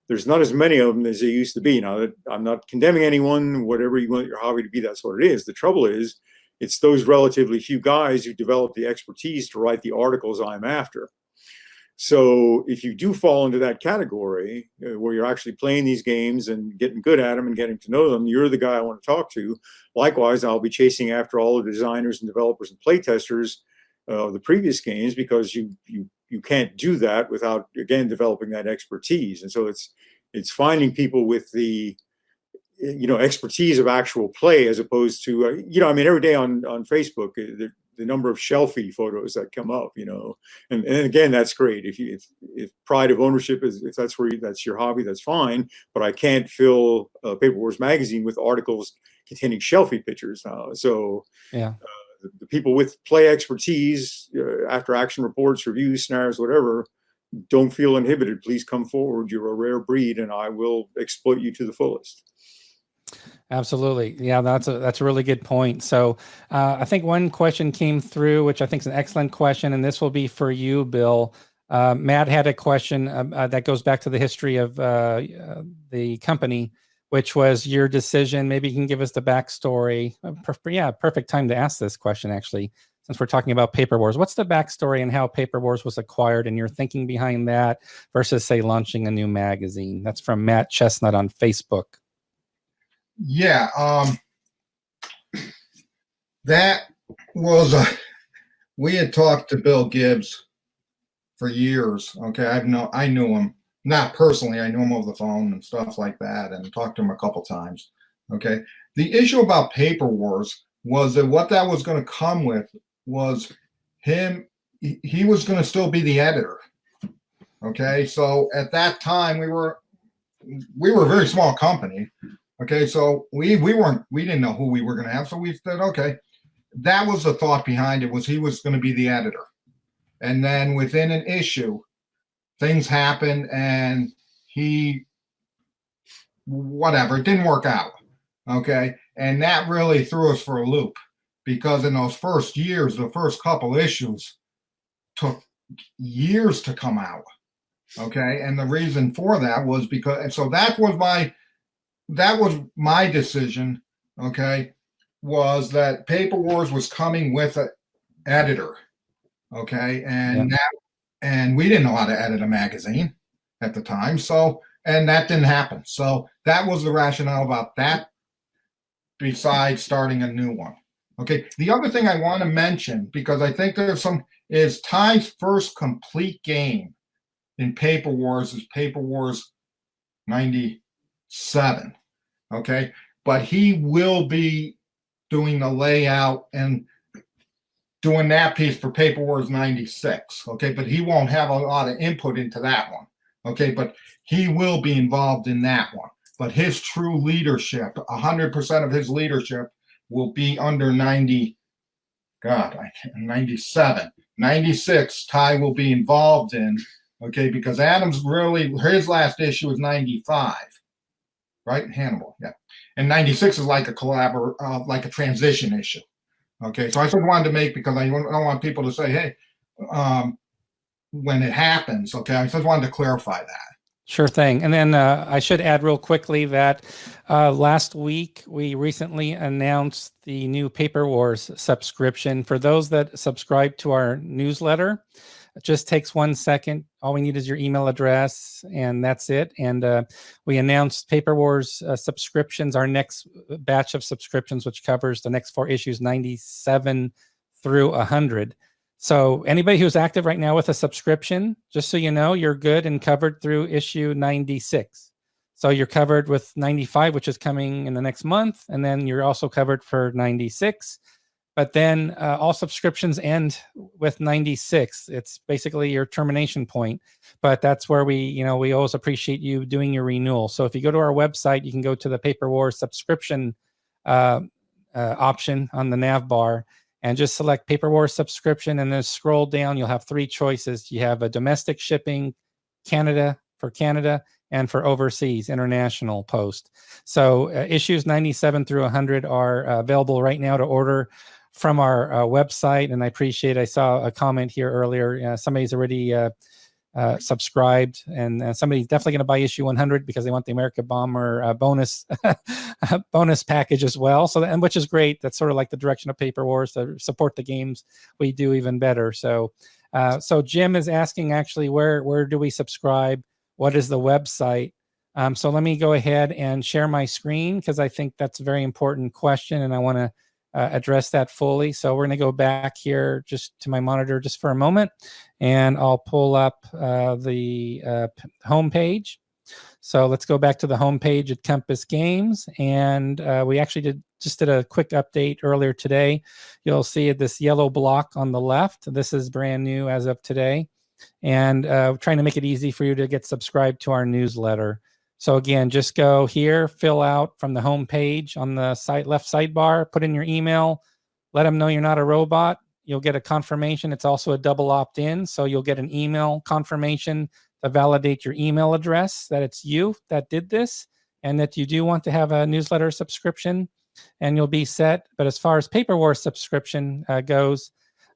there's not as many of them as there used to be. Now, that I'm not condemning anyone, whatever you want your hobby to be, that's what it is. The trouble is, it's those relatively few guys who develop the expertise to write the articles I'm after. So if you do fall into that category where you're actually playing these games and getting good at them and getting to know them, you're the guy I want to talk to. Likewise, I'll be chasing after all the designers and developers and playtesters of the previous games, because you can't do that without, again, developing that expertise. And so it's finding people with the expertise of actual play, as opposed to every day on Facebook the number of shelfie photos that come up, and again, that's great. If pride of ownership is, if that's your hobby, that's fine. But I can't fill Paper Wars magazine with articles containing shelfie pictures now. So yeah. The people with play expertise, after action reports, reviews, scenarios, whatever, don't feel inhibited. Please come forward. You're a rare breed, and I will exploit you to the fullest. Absolutely. Yeah, that's a really good point. So I think one question came through, which I think is an excellent question, and this will be for you, Bill. Matt had a question that goes back to the history of the company, which was your decision. Maybe you can give us the backstory. Perfect time to ask this question, actually. since we're talking about Paper Wars. What's the backstory and how Paper Wars was acquired and your thinking behind that versus, say, launching a new magazine? That's from Matt Chestnut on Facebook. Yeah, that was we had talked to Bill Gibbs for years. Okay, I knew him, not personally. I knew him over the phone and stuff like that, and talked to him a couple times. Okay, the issue about Paper Wars was that what that was going to come with was him. He was going to still be the editor. Okay, so at that time we were a very small company. Okay, so we didn't know who we were going to have, so we said, okay, that was the thought behind it, was he was going to be the editor. And then within an issue, things happened and whatever, it didn't work out. Okay, and that really threw us for a loop, because in those first years, the first couple issues took years to come out. Okay, and the reason for that was because, so that was my decision, okay, was that Paper Wars was coming with an editor, okay, and and we didn't know how to edit a magazine at the time, so, and that didn't happen. So that was the rationale about that, besides starting a new one. Okay, the other thing I want to mention, because I think there's is Ty's first complete game in Paper Wars is Paper Wars 97. Okay, but he will be doing the layout and doing that piece for Paper Wars 96. Okay, but he won't have a lot of input into that one. Okay, but he will be involved in that one. But his true leadership, 100% of his leadership, will be under 97. 96, Ty will be involved in. Okay, because Adams really, his last issue is 95. Right, Hannibal, yeah, and 96 is like a like a transition issue. Okay, so I just wanted to make, because I don't want people to say, hey, when it happens. Okay, I just wanted to clarify that. Sure thing. And then I should add real quickly that last week we recently announced the new Paper Wars subscription. For those that subscribe to our newsletter, it just takes 1 second. All we need is your email address, and that's it. And we announced Paper Wars subscriptions, our next batch of subscriptions, which covers the next 4 issues, 97 through 100. So anybody who's active right now with a subscription, just so you know, you're good and covered through issue 96. So you're covered with 95, which is coming in the next month, and then you're also covered for 96. But then all subscriptions end with 96. It's basically your termination point. But that's where we always appreciate you doing your renewal. So if you go to our website, you can go to the Paper Wars subscription option on the nav bar and just select Paper Wars subscription, and then scroll down. You'll have 3 choices. You have a domestic shipping, Canada, and for overseas, international post. So issues 97 through 100 are available right now to order from our website. And I saw a comment here earlier. Somebody's already subscribed, and somebody's definitely going to buy issue 100 because they want the America Bomber bonus bonus package as well. So, and which is great. That's sort of like the direction of Paper Wars, to support the games we do even better. So, so Jim is asking, actually, where do we subscribe? What is the website? So let me go ahead and share my screen, because I think that's a very important question, and I want to address that fully. So we're going to go back here just to my monitor just for a moment, and I'll pull up the home page. So let's go back to the home page at Compass Games, and we actually just did a quick update earlier today. You'll see this yellow block on the left. This is brand new as of today, and trying to make it easy for you to get subscribed to our newsletter. So again, just go here, fill out from the home page on the left sidebar, put in your email, let them know you're not a robot. You'll get a confirmation. It's also a double opt-in, so you'll get an email confirmation to validate your email address that it's you that did this and that you do want to have a newsletter subscription, and you'll be set. But as far as Paper Wars subscription goes,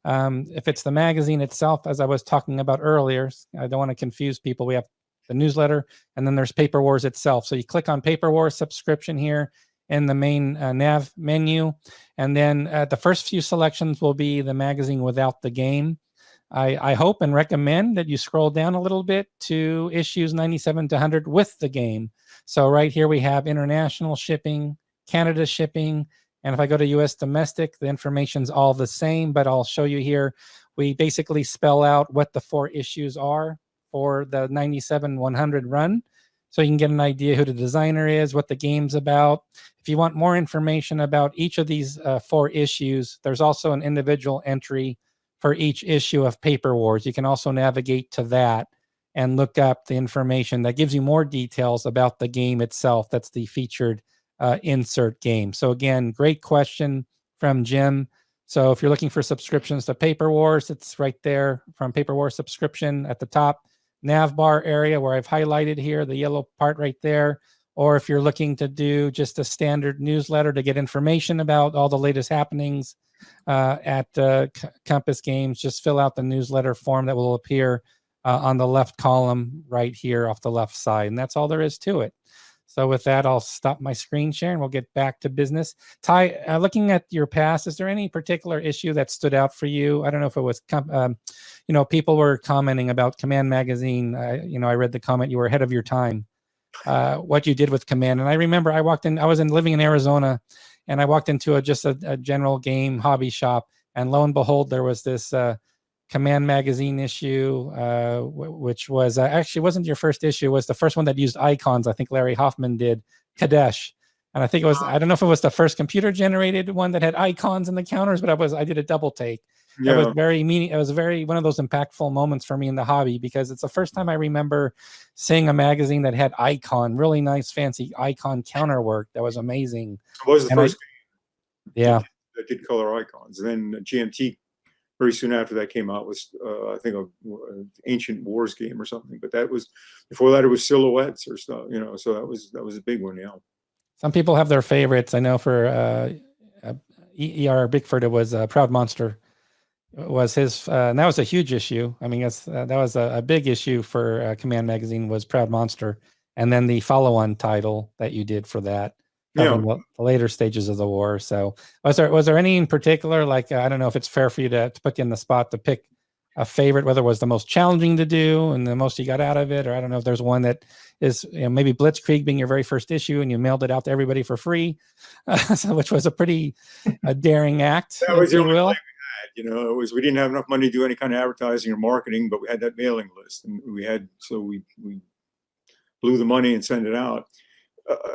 if it's the magazine itself, as I was talking about earlier, I don't want to confuse people. We have the newsletter, and then there's Paper Wars itself. So you click on Paper Wars subscription here, in the main nav menu. And then the first few selections will be the magazine without the game. I hope and recommend that you scroll down a little bit to issues 97 to 100 with the game. So right here we have international shipping, Canada shipping, and if I go to US domestic, the information's all the same, but I'll show you here. We basically spell out what the 4 issues are for the 97-100 run. So you can get an idea who the designer is, what the game's about. If you want more information about each of these 4 issues, there's also an individual entry for each issue of Paper Wars. You can also navigate to that and look up the information that gives you more details about the game itself. That's the featured insert game. So again, great question from Jim. So if you're looking for subscriptions to Paper Wars, it's right there from Paper Wars subscription at the top nav bar area where I've highlighted here, the yellow part right there. Or if you're looking to do just a standard newsletter to get information about all the latest happenings at Compass Games, just fill out the newsletter form that will appear on the left column right here off the left side. And that's all there is to it. So with that, I'll stop my screen share and we'll get back to business. Ty, looking at your past, is there any particular issue that stood out for you? I don't know if it was, people were commenting about Command Magazine. I read the comment, you were ahead of your time, what you did with Command. And I remember I was living in Arizona, and I walked into a general game hobby shop, and lo and behold, there was this Command Magazine issue, which was actually wasn't your first issue. It was the first one that used icons. I think Larry Hoffman did, Kadesh. And I think it was, I don't know if it was the first computer generated one that had icons in the counters, but I did a double take. Yeah. It was it was one of those impactful moments for me in the hobby, because it's the first time I remember seeing a magazine that had really nice, fancy icon counter work. That was amazing. It was the first game. Yeah. That did color icons. And then GMT very soon after that came out was, I think, an Ancient Wars game or something. But that was, before that, it was Silhouettes or stuff, so that was a big one, yeah. Some people have their favorites. I know for E.R. Bickford, it was Proud Monster. Was his, and that was a huge issue. I mean, that was a big issue for Command Magazine, was Proud Monster. And then the follow-on title that you did for that, the later stages of the war. So was there any in particular, like, I don't know if it's fair for you to put you in the spot to pick a favorite, whether it was the most challenging to do and the most you got out of it, or I don't know if there's one that is, maybe Blitzkrieg being your very first issue and you mailed it out to everybody for free, which was a pretty daring act. That was the only play we had. We didn't have enough money to do any kind of advertising or marketing, but we had that mailing list, and we blew the money and sent it out.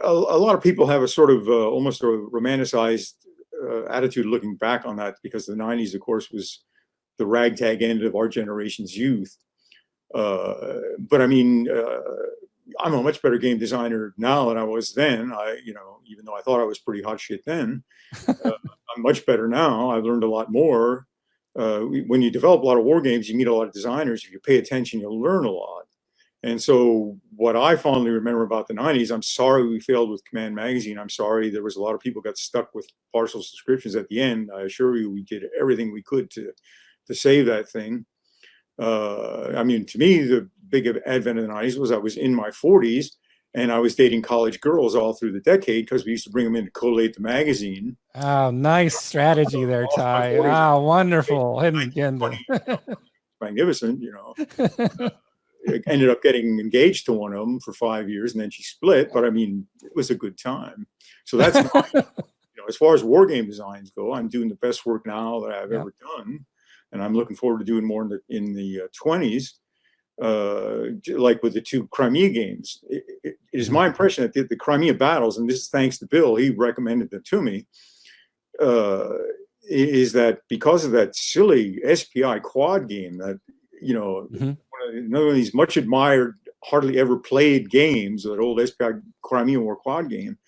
A lot of people have a sort of almost a romanticized attitude looking back on that, because the 90s, of course, was the ragtag end of our generation's youth. But I mean, I'm a much better game designer now than I was then. Even though I thought I was pretty hot shit then, I'm much better now. I've learned a lot more. When you develop a lot of war games, you meet a lot of designers. If you pay attention, you'll learn a lot. And so what I fondly remember about the 90s, I'm sorry we failed with Command Magazine. I'm sorry there was a lot of people got stuck with partial subscriptions at the end. I assure you we did everything we could to save that thing. I mean, to me, the big advent of the 90s was I was in my 40s and I was dating college girls all through the decade, because we used to bring them in to collate the magazine. Oh, nice strategy there, Ty. Wow, wonderful. Hidden agenda. Magnificent, Ended up getting engaged to one of them for 5 years, and then she split. But I mean, it was a good time. So that's as far as war game designs go, I'm doing the best work now that I've ever done, and I'm looking forward to doing more in the 20s, like with the 2 Crimea games. It is my impression that the Crimea battles, and this is thanks to Bill, he recommended them to me, is that because of that silly SPI quad game that one of these much admired, hardly ever played games, that old SPI Crimea War quad game,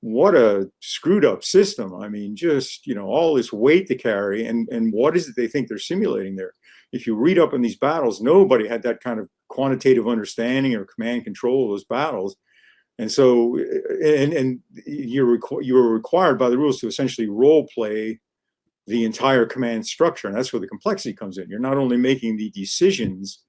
what a screwed up system. I mean, just, all this weight to carry, and what is it they think they're simulating there? If you read up on these battles, nobody had that kind of quantitative understanding or command control of those battles. And so, and you were required by the rules to essentially role play the entire command structure. And that's where the complexity comes in. You're not only making the decisions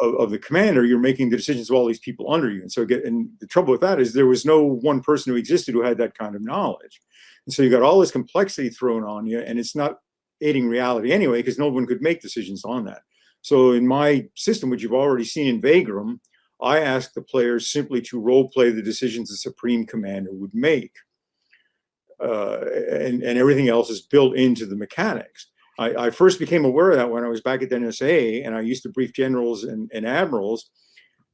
of the commander, you're making the decisions of all these people under you. And so and the trouble with that is there was no one person who existed who had that kind of knowledge. And so you got all this complexity thrown on you, and it's not aiding reality anyway, because no one could make decisions on that. So in my system, which you've already seen in Vagram, I ask the players simply to role play the decisions the Supreme Commander would make. And everything else is built into the mechanics. I first became aware of that when I was back at the NSA, and I used to brief generals and admirals,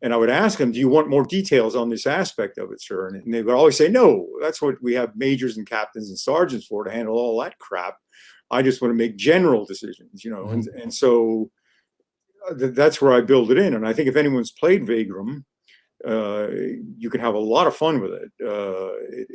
and I would ask them, do you want more details on this aspect of it, sir? And they would always say, no, that's what we have majors and captains and sergeants for, to handle all that crap. I just want to make general decisions, you know. And so that's where I build it in. And I think if anyone's played Vagram, you can have a lot of fun with it.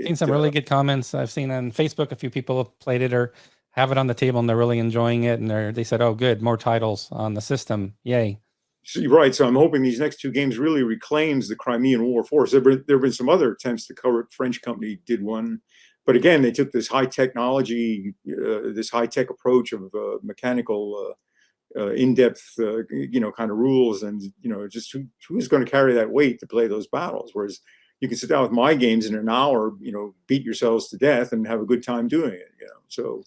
Seen some really good comments. I've seen on Facebook a few people have played it or have it on the table and they're really enjoying it. And they said, oh, good, more titles on the system. Yay. So you're right. So I'm hoping these next two games really reclaims the Crimean War force. There have been some other attempts to cover it. French company did one. But again, they took this high technology, this high tech approach of mechanical, in-depth, kind of rules, and just who's going to carry that weight to play those battles? Whereas you can sit down with my games in an hour, beat yourselves to death and have a good time doing it. So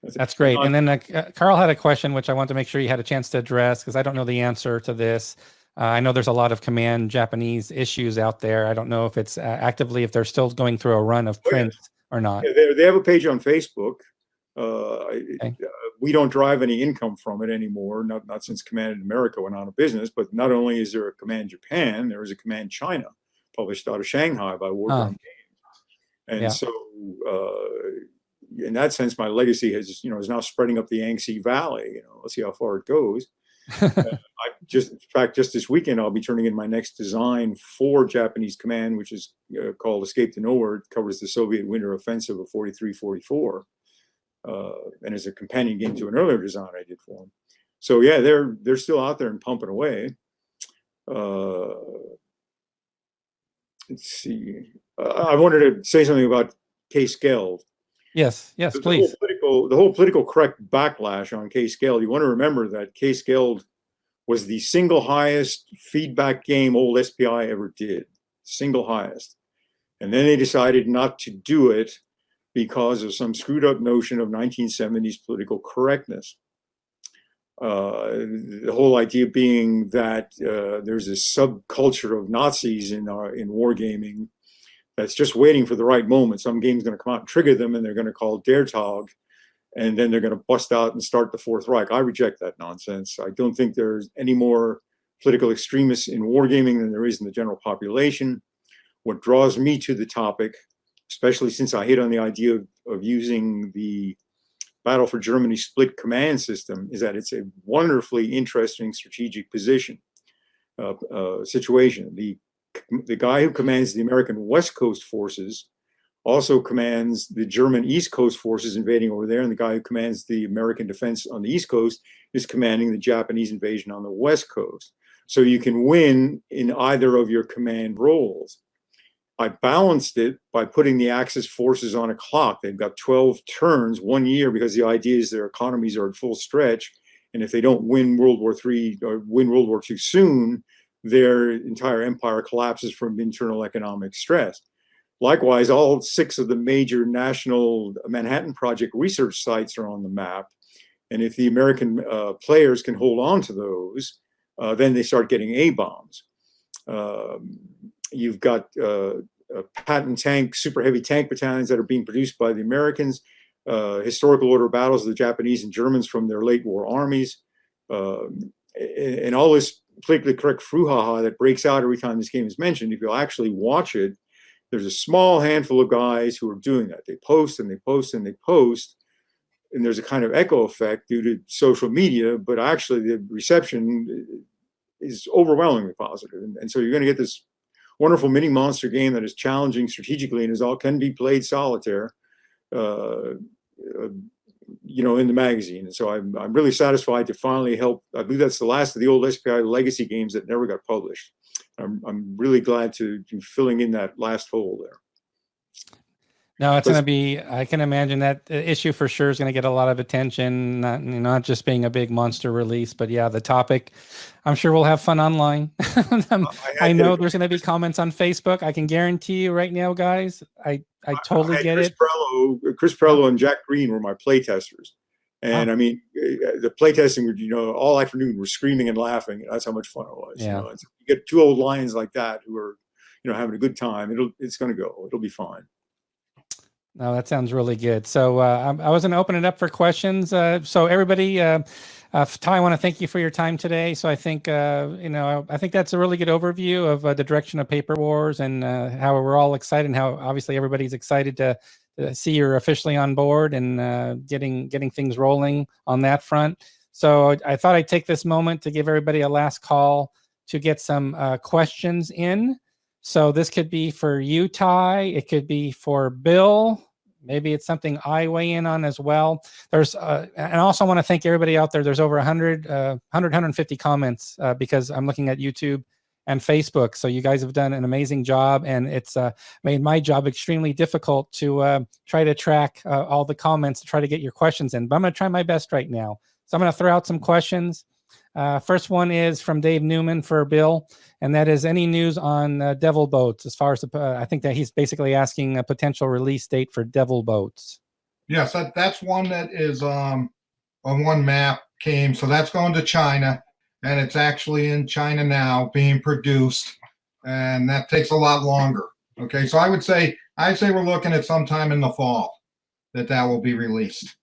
that's great. And then Carl had a question which I want to make sure you had a chance to address, because I don't know the answer to this. I know there's a lot of Command Japanese issues out there. I don't know if it's actively, if they're still going through a run of prints or not. Yeah, they have a page on Facebook. Okay. We don't drive any income from it anymore, not since Command America went out of business. But not only is there a Command Japan, there is a Command China, published out of Shanghai by Warground Games. And so, in that sense, my legacy is now spreading up the Yangtze Valley. Let's see how far it goes. In fact, just this weekend, I'll be turning in my next design for Japanese Command, which is called Escape to Nowhere. It covers the Soviet winter offensive of 43-44. And as a companion game to an earlier design I did for them. So yeah, they're still out there and pumping away. Let's see. I wanted to say something about Case Geld. Yes, please. The whole political correct backlash on Case Geld. You want to remember that Case Geld was the single highest feedback game old SPI ever did. Single highest. And then they decided not to do it because of some screwed up notion of 1970s political correctness. The whole idea being that there's a subculture of Nazis in wargaming that's just waiting for the right moment. Some game's going to come out and trigger them, and they're going to call Der Tag, and then they're going to bust out and start the Fourth Reich. I reject that nonsense. I don't think there's any more political extremists in wargaming than there is in the general population. What draws me to the topic, especially since I hit on the idea of using the Battle for Germany split command system, is that it's a wonderfully interesting strategic situation. The guy who commands the American West Coast forces also commands the German East Coast forces invading over there, and the guy who commands the American defense on the East Coast is commanding the Japanese invasion on the West Coast. So you can win in either of your command roles. I balanced it by putting the Axis forces on a clock. They've got 12 turns, 1 year, because the idea is their economies are at full stretch. And if they don't win World War III or win World War II soon, their entire empire collapses from internal economic stress. Likewise, all 6 of the major national Manhattan Project research sites are on the map. And if the American players can hold on to those, then they start getting A-bombs. You've got patent tank, super heavy tank battalions that are being produced by the Americans, historical order battles of the Japanese and Germans from their late war armies, and all this politically correct brouhaha that breaks out every time this game is mentioned. If you'll actually watch it, there's a small handful of guys who are doing that. They post and they post and they post, and there's a kind of echo effect due to social media, but actually the reception is overwhelmingly positive. And so you're going to get this wonderful mini monster game that is challenging strategically and can be played solitaire, in the magazine. And so I'm really satisfied to finally help. I believe that's the last of the old SPI legacy games that never got published. I'm really glad to be filling in that last hole there. No, it's going to be, I can imagine that issue for sure is going to get a lot of attention, not just being a big monster release, but yeah, the topic, I'm sure we'll have fun online. I know there's going to be comments on Facebook. I can guarantee you right now, guys, I totally get it. Chris Perello and Jack Green were my play testers. And I mean, the playtesting, all afternoon we're screaming and laughing. That's how much fun it was. Yeah. You get two old lions like that who are, having a good time. It's going to go. It'll be fine. No, that sounds really good. So I was going to open it up for questions. So everybody, Ty, I want to thank you for your time today. So I think, I think that's a really good overview of the direction of Paper Wars and how we're all excited and how obviously everybody's excited to see you're officially on board and getting things rolling on that front. So I thought I'd take this moment to give everybody a last call to get some questions in. So this could be for you, Ty. It could be for Bill. Maybe it's something I weigh in on as well. There's, and also want to thank everybody out there. There's over 150 comments because I'm looking at YouTube and Facebook. So you guys have done an amazing job, and it's made my job extremely difficult to try to track all the comments to try to get your questions in. But I'm going to try my best right now. So I'm going to throw out some questions. First one is from Dave Newman for Bill, and that is any news on Devil Boats as far as I think that he's basically asking a potential release date for Devil Boats. Yes, that's one that is on one map came. So that's going to China, and it's actually in China now being produced, and that takes a lot longer. Okay, so I'd say we're looking at sometime in the fall that will be released.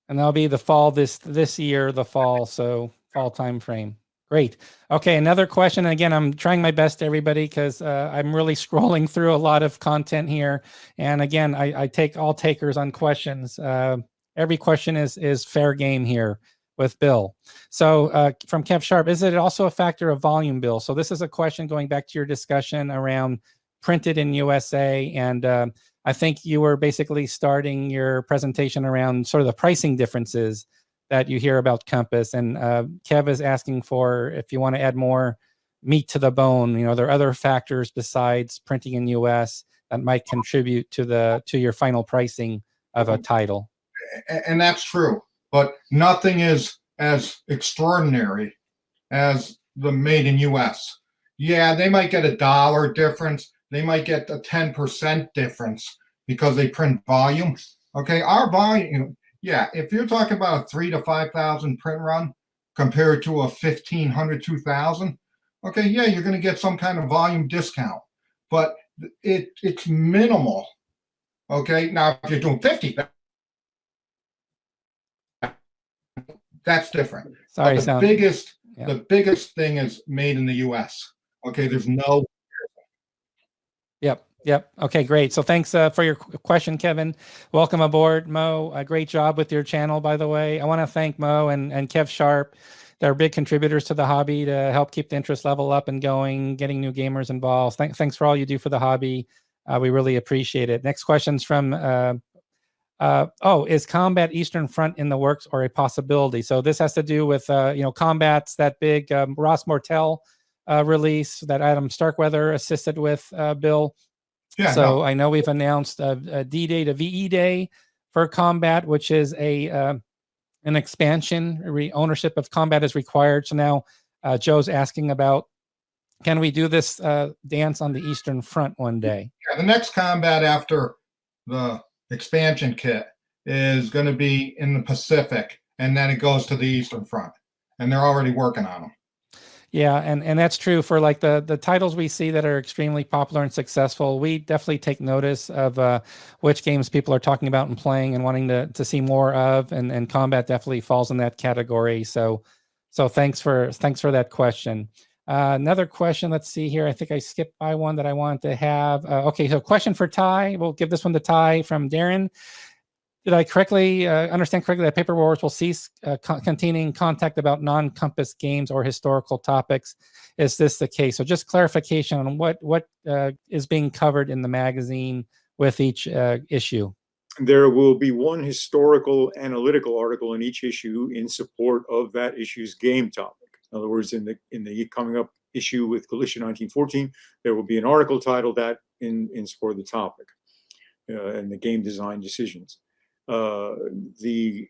And that'll be the fall this year, the fall. So fall time frame. Great. Okay, another question. And again, I'm trying my best, everybody, because I'm really scrolling through a lot of content here. And again, I take all takers on questions. Every question is fair game here with Bill. So from Kev Sharp, is it also a factor of volume, Bill? So this is a question going back to your discussion around printed in USA. And I think you were basically starting your presentation around sort of the pricing differences that you hear about Compass. And Kev is asking for if you want to add more meat to the bone. There are other factors besides printing in US that might contribute to your final pricing of a title. And that's true, but nothing is as extraordinary as the made in US. Yeah, they might get $1 difference. They might get a 10% difference because they print volume. Okay, our volume. Yeah, if you're talking about a 3,000 to 5,000 print run compared to a 1,500, 2,000, okay, yeah, you're going to get some kind of volume discount, but it's minimal. Okay, now if you're doing 50, that's different. Sorry, but the biggest thing is made in the U.S. Okay, there's no. Yep. Okay, great. So thanks for your question, Kevin. Welcome aboard, Mo. Great job with your channel, by the way. I want to thank Mo and Kev Sharp. They're big contributors to the hobby to help keep the interest level up and going, getting new gamers involved. Thanks for all you do for the hobby. We really appreciate it. Next question's from, is Combat Eastern Front in the works or a possibility? So this has to do with, Combat's that big Ross Mortel release that Adam Starkweather assisted with, Bill. Yeah, so I know we've announced a D-Day to VE Day for Combat, which is an expansion. Ownership of Combat is required. So now Joe's asking about, can we do this dance on the Eastern Front one day? Yeah, the next Combat after the expansion kit is going to be in the Pacific, and then it goes to the Eastern Front, and they're already working on them. Yeah, and that's true for like the titles we see that are extremely popular and successful. We definitely take notice of which games people are talking about and playing and wanting to see more of, and Combat definitely falls in that category. So thanks for that question. Another question. Let's see here. I think I skipped by one that I wanted to have. Okay, so question for Ty. We'll give this one to Ty from Darren. Did I correctly understand correctly that Paper Wars will cease containing content about non-Compass games or historical topics? Is this the case? So just clarification on what is being covered in the magazine with each issue. There will be one historical analytical article in each issue in support of that issue's game topic. In other words, in the coming up issue with Galicia 1914, there will be an article titled that in support of the topic. and the game design decisions. The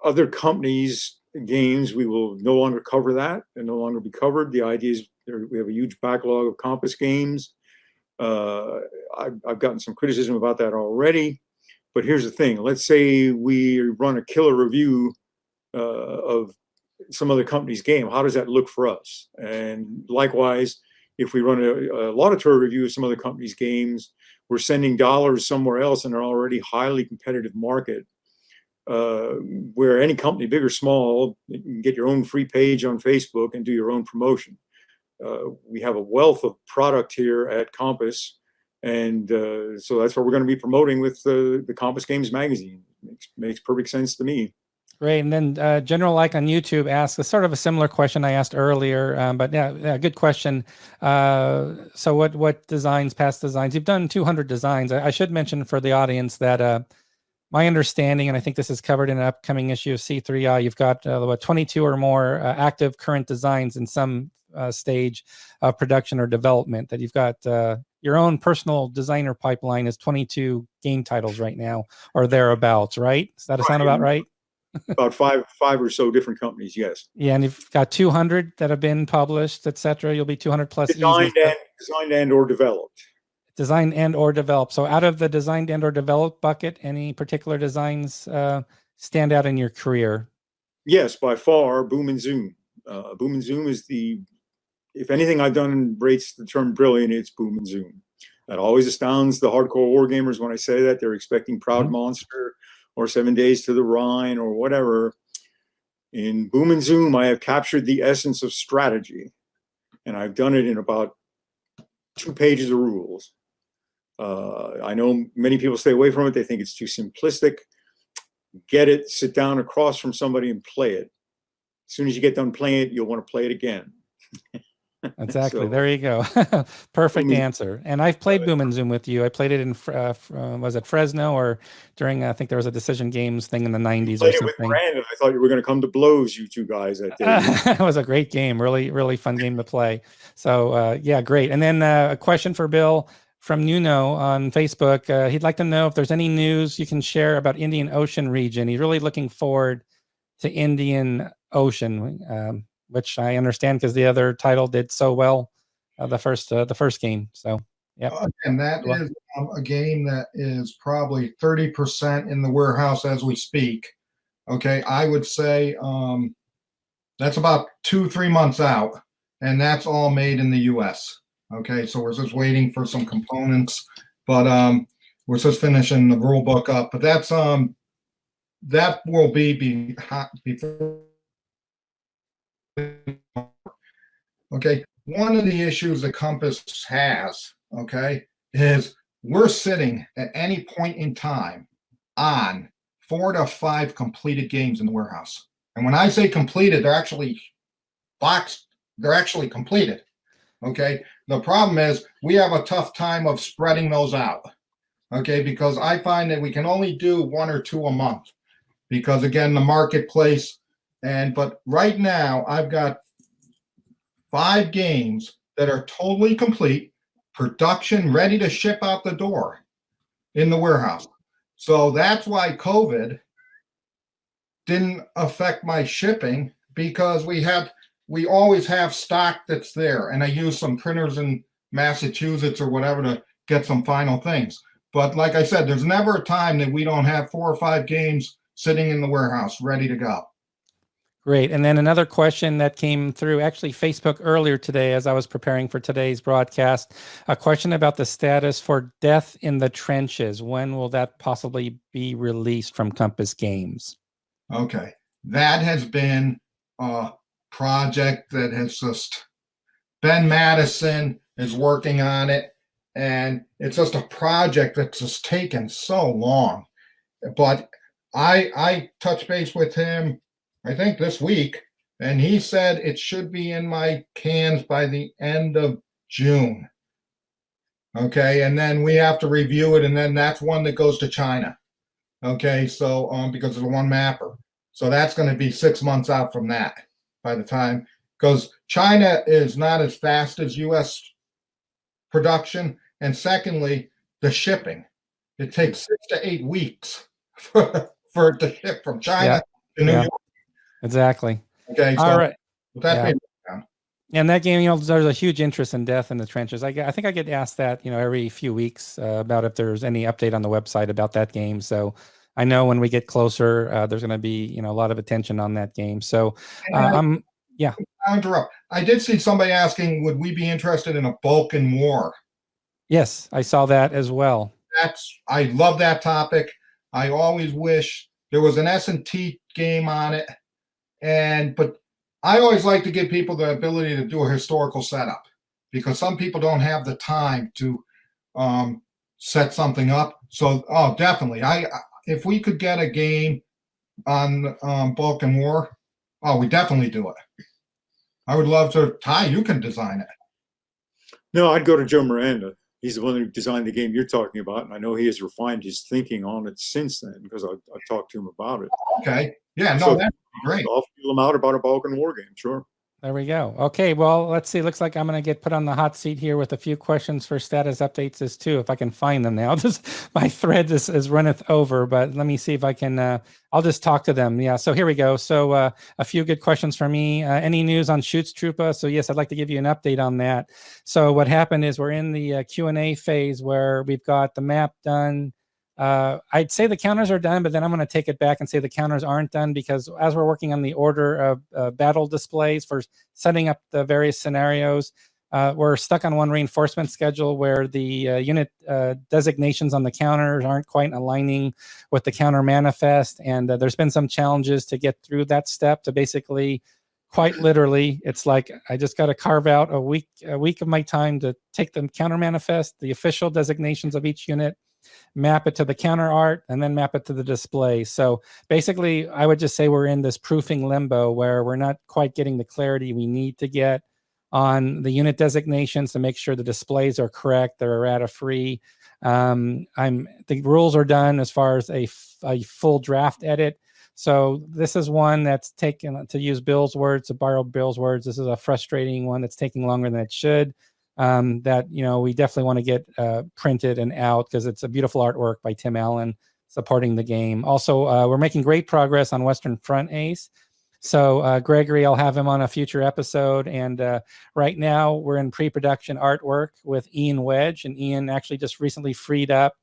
other companies' games, we will no longer cover that and no longer be covered. The idea is we have a huge backlog of Compass games. I've gotten some criticism about that already, but here's the thing. Let's say we run a killer review of some other company's game. How does that look for us? And likewise, if we run a laudatory review of some other company's games, we're sending dollars somewhere else in an already highly competitive market, where any company, big or small, you can get your own free page on Facebook and do your own promotion. We have a wealth of product here at Compass, and so that's what we're going to be promoting with the Compass Games magazine. Makes perfect sense to me. Great. And then General Like on YouTube asks a sort of a similar question I asked earlier, but yeah, good question. So what designs, past designs? You've done 200 designs. I should mention for the audience that my understanding, and I think this is covered in an upcoming issue of C3I, you've got 22 or more active current designs in some stage of production or development, that you've got your own personal designer pipeline is 22 game titles right now or thereabouts, right? Does that sound about right? About five or so different companies, yes. Yeah, and you've got 200 that have been published, etc. You'll be 200 plus designed and or developed. Designed and or developed. So out of the designed and or developed bucket, any particular designs stand out in your career? Yes, by far, Boom and Zoom. Boom and Zoom is if anything I've done rates the term brilliant, it's Boom and Zoom. That always astounds the hardcore wargamers when I say that. They're expecting Proud Monster or 7 Days to the Rhine or whatever. In Boom and Zoom, I have captured the essence of strategy, and I've done it in about 2 pages of rules. I know many people stay away from it. They think it's too simplistic. Get it, sit down across from somebody and play it. As soon as you get done playing it, you'll want to play it again. Exactly. So, there you go. Perfect answer. And I've played Boom and Zoom with you. I played it in, was it Fresno, or during, I think there was a Decision Games thing in the 90s or something. With Brandon. I thought you were going to come to blows, you two guys, that day. It was a great game. Really, really fun game to play. So yeah, great. And then a question for Bill from Nuno on Facebook. He'd like to know if there's any news you can share about Indian Ocean region. He's really looking forward to Indian Ocean, which I understand because the other title did so well, the first game. So yeah, and that is a game that is probably 30% in the warehouse as we speak. Okay, I would say that's about 2-3 months out, and that's all made in the U.S. Okay, so we're just waiting for some components, but we're just finishing the rule book up. But that's that will be before. Okay, one of the issues that Compass has, okay, is we're sitting at any point in time on 4 to 5 completed games in the warehouse. And when I say completed, they're actually boxed, they're actually completed. Okay, the problem is we have a tough time of spreading those out. Okay, because I find that we can only do 1 or 2 a month because, again, the marketplace. But right now I've got 5 games that are totally complete, production ready to ship out the door in the warehouse. So that's why COVID didn't affect my shipping, because we always have stock that's there, and I use some printers in Massachusetts or whatever to get some final things. But like I said, there's never a time that we don't have 4 or 5 games sitting in the warehouse ready to go. Great. And then another question that came through actually Facebook earlier today as I was preparing for today's broadcast, a question about the status for Death in the Trenches. When will that possibly be released from Compass Games? Okay. That has been a project that has just, Ben Madison is working on it, and it's just a project that's just taken so long. But I touched base with him, I think this week, and he said it should be in my cans by the end of June. Okay, and then we have to review it, and then that's one that goes to China. Okay, so because of the one mapper. So that's going to be 6 months out from that by the time, because China is not as fast as US production, and secondly, the shipping. it takes 6 to 8 weeks for it to ship from China to New York. Exactly. Okay, so All right. with that being And that game, there's a huge interest in Death in the Trenches. I think I get asked that, every few weeks about if there's any update on the website about that game. So I know when we get closer, there's going to be, a lot of attention on that game. So I'll interrupt. I did see somebody asking, would we be interested in a Balkan War? Yes, I saw that as well. I love that topic. I always wish there was an S&T game on it, but I always like to give people the ability to do a historical setup, because some people don't have the time to set something up. So, definitely, if we could get a game on Balkan War, we definitely do it. I would love to. Ty, you can design it. No, I'd go to Joe Miranda. He's the one who designed the game you're talking about, and I know he has refined his thinking on it since then, because I've talked to him about it. Okay. Yeah, no, that'd be great. I'll feel him out about a Balkan War game, sure. There we go. Okay, well, let's see. Looks like I'm going to get put on the hot seat here with a few questions for status updates as too, if I can find them now. My thread is runneth over, but let me see if I can. I'll just talk to them. Yeah, so here we go. So a few good questions for me. Any news on Shoots Troopa? So yes, I'd like to give you an update on that. So what happened is we're in the Q&A phase where we've got the map done. I'd say the counters are done, but then I'm going to take it back and say the counters aren't done, because as we're working on the order of battle displays for setting up the various scenarios, we're stuck on one reinforcement schedule where the unit designations on the counters aren't quite aligning with the counter manifest. And there's been some challenges to get through that step to basically, quite literally, it's like I just got to carve out a week of my time to take the counter manifest, the official designations of each unit, map it to the counter art, and then map it to the display. So basically, I would just say we're in this proofing limbo where we're not quite getting the clarity we need to get on the unit designations to make sure the displays are correct, they're errata free. The rules are done as far as a full draft edit. So this is one that's taken, to use Bill's words, to borrow Bill's words, this is a frustrating one that's taking longer than it should. That we definitely want to get printed and out, because it's a beautiful artwork by Tim Allen supporting the game. Also, we're making great progress on Western Front Ace. So Gregory, I'll have him on a future episode. And right now we're in pre-production artwork with Ian Wedge, and Ian actually just recently freed up.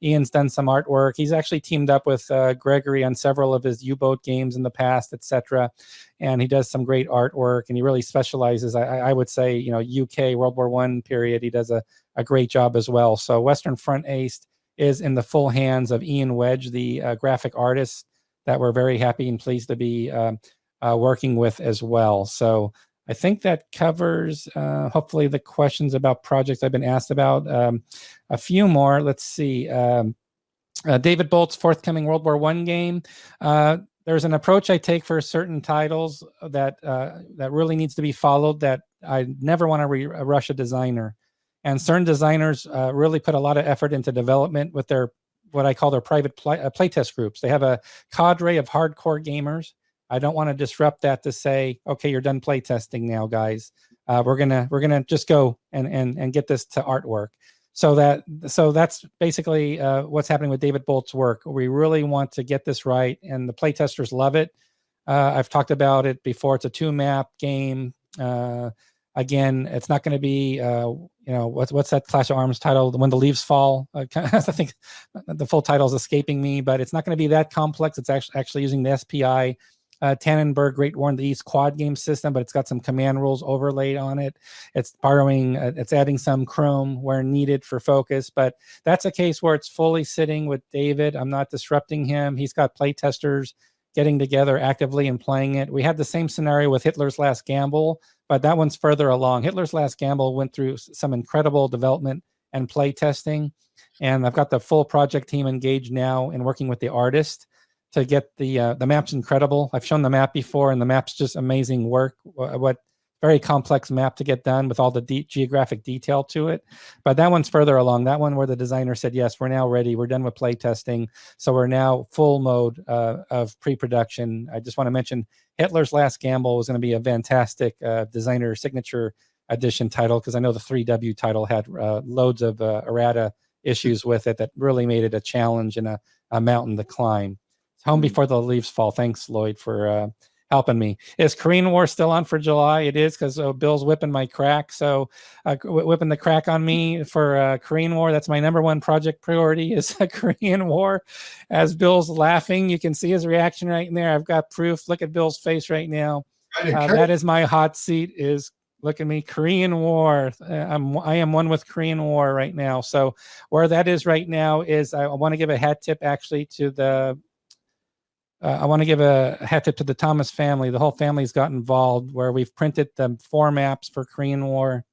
Ian's done some artwork. He's actually teamed up with Gregory on several of his U-boat games in the past, etc. And he does some great artwork, and he really specializes. I would say, UK World War I period. He does a great job as well. So Western Front Ace is in the full hands of Ian Wedge, the graphic artist that we're very happy and pleased to be working with as well. So I think that covers hopefully the questions about projects I've been asked about. A few more. Let's see. David Bolt's forthcoming World War I game. There's an approach I take for certain titles that really needs to be followed, that I never want to rush a designer. And certain designers really put a lot of effort into development with their, what I call their private playtest groups. They have a cadre of hardcore gamers. I don't want to disrupt that to say, okay, you're done playtesting now, guys. We're gonna just go and get this to artwork. So that's basically what's happening with David Bolt's work. We really want to get this right, and the playtesters love it. I've talked about it before. It's a 2-map game. Again, it's not going to be, what's that Clash of Arms title? When the Leaves Fall. I think the full title is escaping me, but it's not going to be that complex. It's actually using the SPI Tannenberg Great War in the East quad game system, but it's got some command rules overlaid on it. It's borrowing, it's adding some Chrome where needed for focus, but that's a case where it's fully sitting with David. I'm not disrupting him. He's got playtesters getting together actively and playing it. We had the same scenario with Hitler's Last Gamble, but that one's further along. Hitler's Last Gamble went through some incredible development and play testing, and I've got the full project team engaged now in working with the artist to get the map's incredible. I've shown the map before, and the map's just amazing work. What very complex map to get done with all the geographic detail to it. But that one's further along. That one where the designer said, yes, we're now ready. We're done with play testing. So we're now full mode of pre-production. I just want to mention Hitler's Last Gamble was going to be a fantastic designer signature edition title, because I know the 3W title had loads of errata issues with it that really made it a challenge and a mountain to climb. Home before the leaves fall. Thanks, Lloyd, for helping me. Is Korean War still on for July? It is, because Bill's whipping my crack. So whipping the crack on me for Korean War. That's my #1 project priority, is Korean War. As Bill's laughing, you can see his reaction right there. I've got proof. Look at Bill's face right now. That is my hot seat. Is, look at me, Korean War. I am one with Korean War right now. So where that is right now is, I want to give a hat tip actually to the I want to give a hat tip to the Thomas family. The whole family's got involved, where we've printed the 4 maps for Korean War.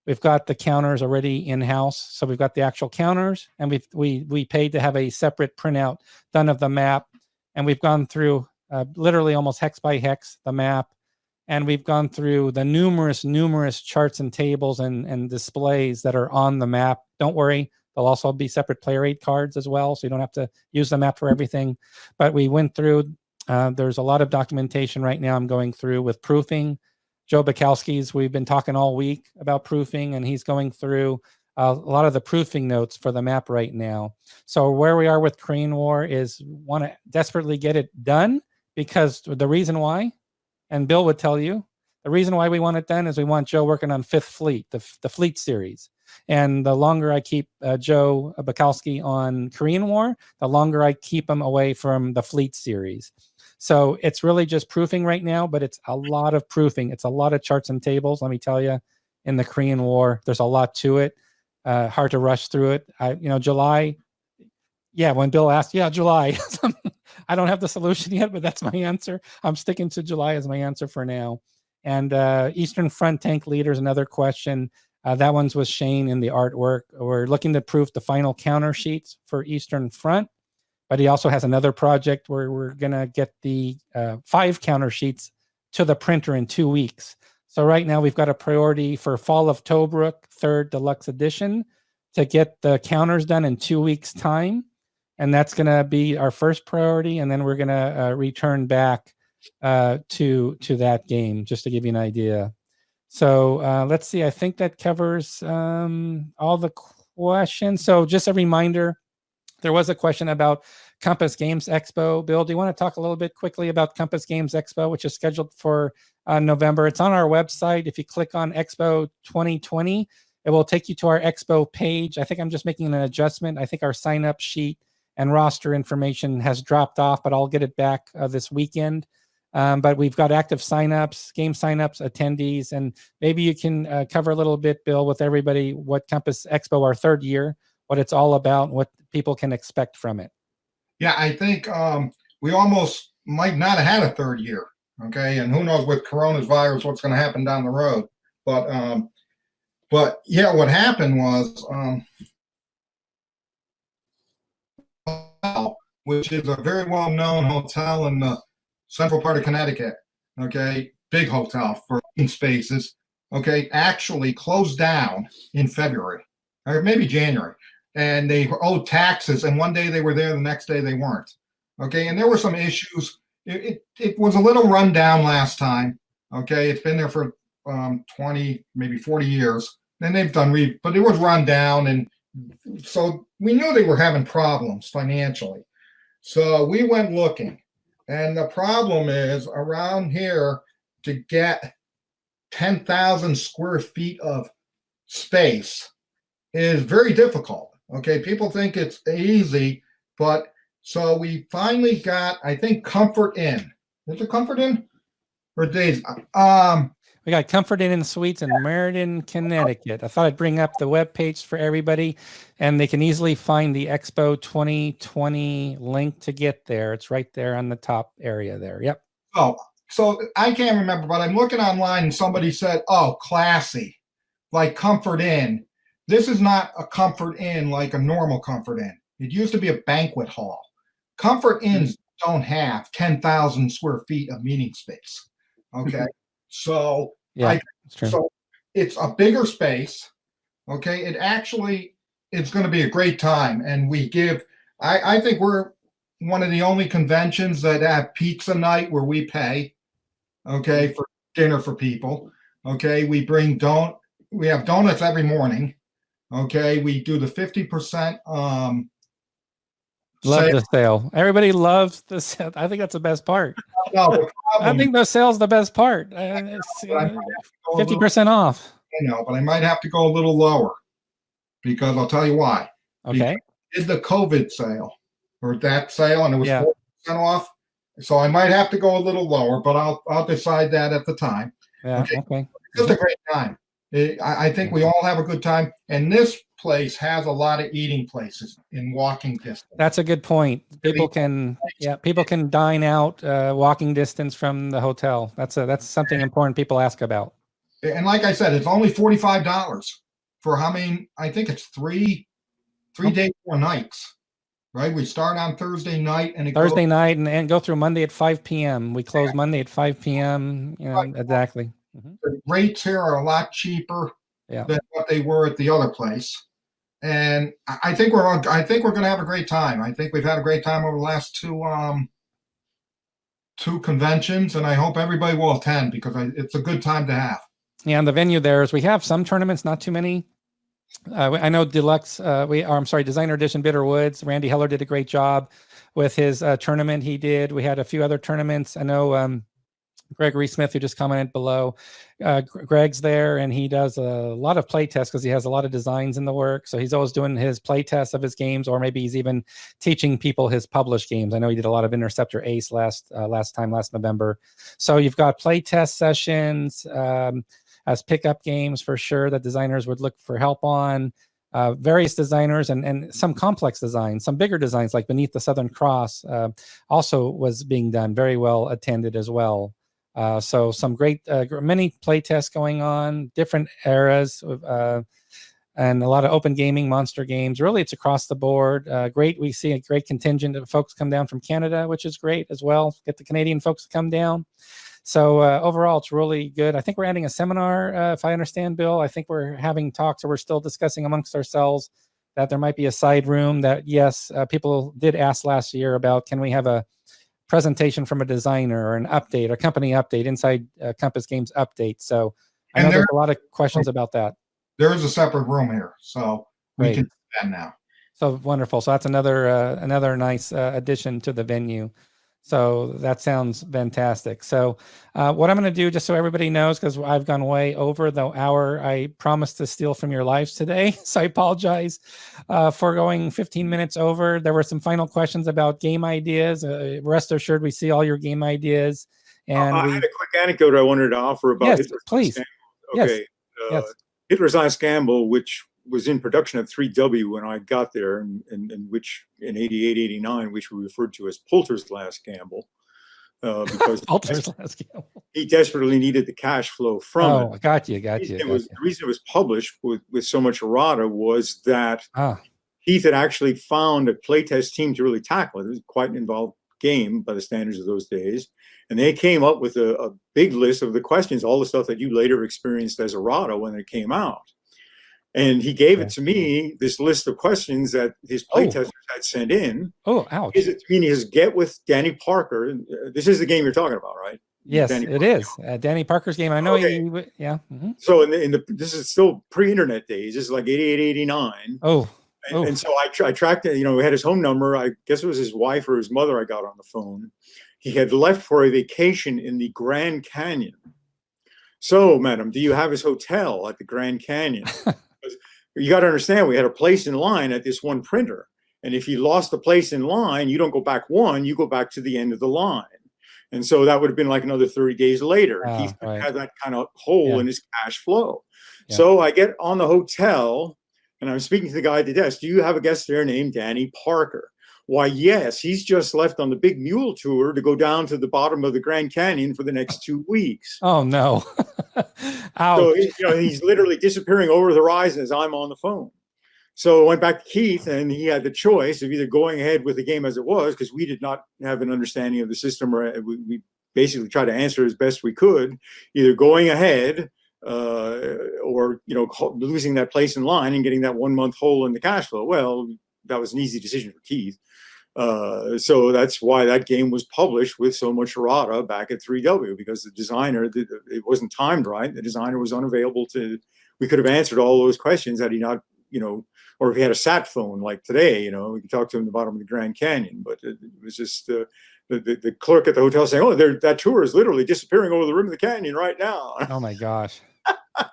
We've got the counters already in-house. So we've got the actual counters, and we paid to have a separate printout done of the map. And we've gone through literally almost hex by hex the map. And we've gone through the numerous charts and tables and displays that are on the map. Don't worry. There'll also be separate player aid cards as well, so you don't have to use the map for everything. But we went through, there's a lot of documentation right now I'm going through with proofing. Joe Bukowski's, we've been talking all week about proofing, and he's going through a lot of the proofing notes for the map right now. So where we are with Korean War is, want to desperately get it done, because the reason why, and Bill would tell you, the reason why we want it done is we want Joe working on 5th Fleet, the Fleet series. And the longer I keep Joe Bukowski on Korean War, the longer I keep him away from the Fleet series. So it's really just proofing right now, but it's a lot of proofing. It's a lot of charts and tables, let me tell you, in the Korean War. There's a lot to it. Hard to rush through it. July, yeah, when Bill asked, yeah, July. I don't have the solution yet, but that's my answer. I'm sticking to July as my answer for now. And Eastern Front Tank Leader is another question. That one's with Shane in the artwork. We're looking to proof the final counter sheets for Eastern Front, but he also has another project where we're going to get the 5 counter sheets to the printer in 2 weeks. So right now we've got a priority for Fall of Tobruk 3rd Deluxe Edition to get the counters done in 2 weeks' time. And that's going to be our first priority. And then we're going to return back to that game, just to give you an idea. So let's see. I think that covers all the questions. So just a reminder, there was a question about Compass Games Expo. Bill, do you want to talk a little bit quickly about Compass Games Expo, which is scheduled for November? It's on our website. If you click on Expo 2020, it will take you to our Expo page. I think I'm just making an adjustment. I think our sign-up sheet and roster information has dropped off, but I'll get it back this weekend. But we've got active signups, game signups, attendees, and maybe you can cover a little bit, Bill, with everybody what Compass Expo, our 3rd year, what it's all about, what people can expect from it. Yeah, I think we almost might not have had a 3rd year. Okay, and who knows with coronavirus what's going to happen down the road. But yeah, what happened was, which is a very well-known hotel in the central part of Connecticut, okay, big hotel for spaces, okay, actually closed down in February, or maybe January, and they owed taxes, and one day they were there, the next day they weren't, okay, and there were some issues. It was a little run down last time, okay, it's been there for 20, maybe 40 years, then they've done, but it was run down, and so we knew they were having problems financially, so we went looking. And the problem is around here to get 10,000 square feet of space is very difficult. Okay, people think it's easy, but so we finally got, I think, Comfort Inn. Is it Comfort Inn or Days? We got Comfort Inn and Suites in Meriden, Connecticut. I thought I'd bring up the webpage for everybody, and they can easily find the Expo 2020 link to get there. It's right there on the top area there. Yep. Oh, so I can't remember, but I'm looking online and somebody said, oh, classy, like Comfort Inn. This is not a Comfort Inn like a normal Comfort Inn. It used to be a banquet hall. Comfort Inns don't have 10,000 square feet of meeting space. Okay. So yeah, that's true. So it's a bigger space. Okay. It's going to be a great time. And we give, I think we're one of the only conventions that have pizza night where we pay, okay, for dinner for people. Okay. We have donuts every morning. Okay, we do the 50% Love sale. the sale. Everybody loves the sale. I think that's the best part. No, the I problem, think the sale's the best part. It's but I might have to go a little- 50% off. but I might have to go a little lower because I'll tell you why. Okay. We did the COVID sale or that sale, and it was Yeah. 40% off. So I might have to go a little lower, but I'll decide that at the time. Yeah. Okay. Okay. It's a great time. I think we all have a good time, and this place has a lot of eating places in walking distance. That's a good point. People can dine out walking distance from the hotel. That's something important people ask about. And like I said, it's only $45 for how many? I think it's three days, 4 nights. Right? We start on Thursday night and Thursday night and go through Monday at 5 p.m. We close Monday at 5 p.m. Exactly. The rates here are a lot cheaper than what they were at the other place. And I think we're going to have a great time. I think we've had a great time over the last two conventions, and I hope everybody will attend because it's a good time to have. Yeah, and the venue there is we have some tournaments, not too many. I know Designer Edition Bitter Woods. Randy Heller did a great job with his tournament he did. We had a few other tournaments. I know Gregory Smith, who just commented below. Greg's there, and he does a lot of play tests because he has a lot of designs in the work. So he's always doing his play tests of his games, or maybe he's even teaching people his published games. I know he did a lot of Interceptor Ace last November. So you've got play test sessions as pickup games for sure that designers would look for help on. Various designers and some complex designs, some bigger designs like Beneath the Southern Cross also was being done, very well attended as well. So some great, many play tests going on, different eras, and a lot of open gaming, monster games. Really, it's across the board. Great. We see a great contingent of folks come down from Canada, which is great as well. Get the Canadian folks to come down. So overall, it's really good. I think we're adding a seminar, if I understand, Bill. I think we're having talks, or we're still discussing amongst ourselves that there might be a side room that, yes, people did ask last year about, can we have a presentation from a designer or an update, a company update inside Compass Games Update. So I know there's a lot of questions about that. There is a separate room here, so we can do that now. So wonderful. So that's another nice addition to the venue. So that sounds fantastic. So what I'm going to do, just so everybody knows, because I've gone way over the hour I promised to steal from your lives today. So I apologize for going 15 minutes over. There were some final questions about game ideas. Rest assured, we see all your game ideas. And I had a quick anecdote I wanted to offer about Hitler's please. Okay. Yes. Hitler's Last Gamble, which was in production at 3W when I got there, and which in 88, 89, which we referred to as Poulter's Last Gamble, because Poulter's Last Gamble. He desperately needed the cash flow from it. Oh, got you. The reason it was published with so much errata was that Heath had actually found a playtest team to really tackle it. It was quite an involved game by the standards of those days. And they came up with a big list of the questions, all the stuff that you later experienced as errata when it came out. And he gave it to me, this list of questions that his playtesters had sent in. Oh, ouch. He says, get with Danny Parker. This is the game you're talking about, right? Yes, it is. Danny Parker's game. I know. Yeah. Mm-hmm. So this is still pre-internet days. This is like 88, 89. And so I tracked it. We had his home number. I guess it was his wife or his mother I got on the phone. He had left for a vacation in the Grand Canyon. So, madam, do you have his hotel at the Grand Canyon? You got to understand, we had a place in line at this one printer. And if you lost the place in line, you don't go back one, you go back to the end of the line. And so that would have been like another 30 days later. He had that kind of hole in his cash flow. Yeah. So I get on the hotel and I'm speaking to the guy at the desk. Do you have a guest there named Danny Parker? Why, yes, he's just left on the big mule tour to go down to the bottom of the Grand Canyon for the next 2 weeks. Oh, no. So he's literally disappearing over the horizon as I'm on the phone. So I went back to Keith, and he had the choice of either going ahead with the game as it was, because we did not have an understanding of the system, or we basically tried to answer as best we could, either going ahead or losing that place in line and getting that 1 month hole in the cash flow. Well, that was an easy decision for Keith. So that's why that game was published with so much errata back at 3W, because the designer, it wasn't timed right. The designer was unavailable we could have answered all those questions had he not or if he had a sat phone like today, we could talk to him at the bottom of the Grand Canyon. But it was just the clerk at the hotel saying, "Oh, that tour is literally disappearing over the rim of the canyon right now." Oh my gosh.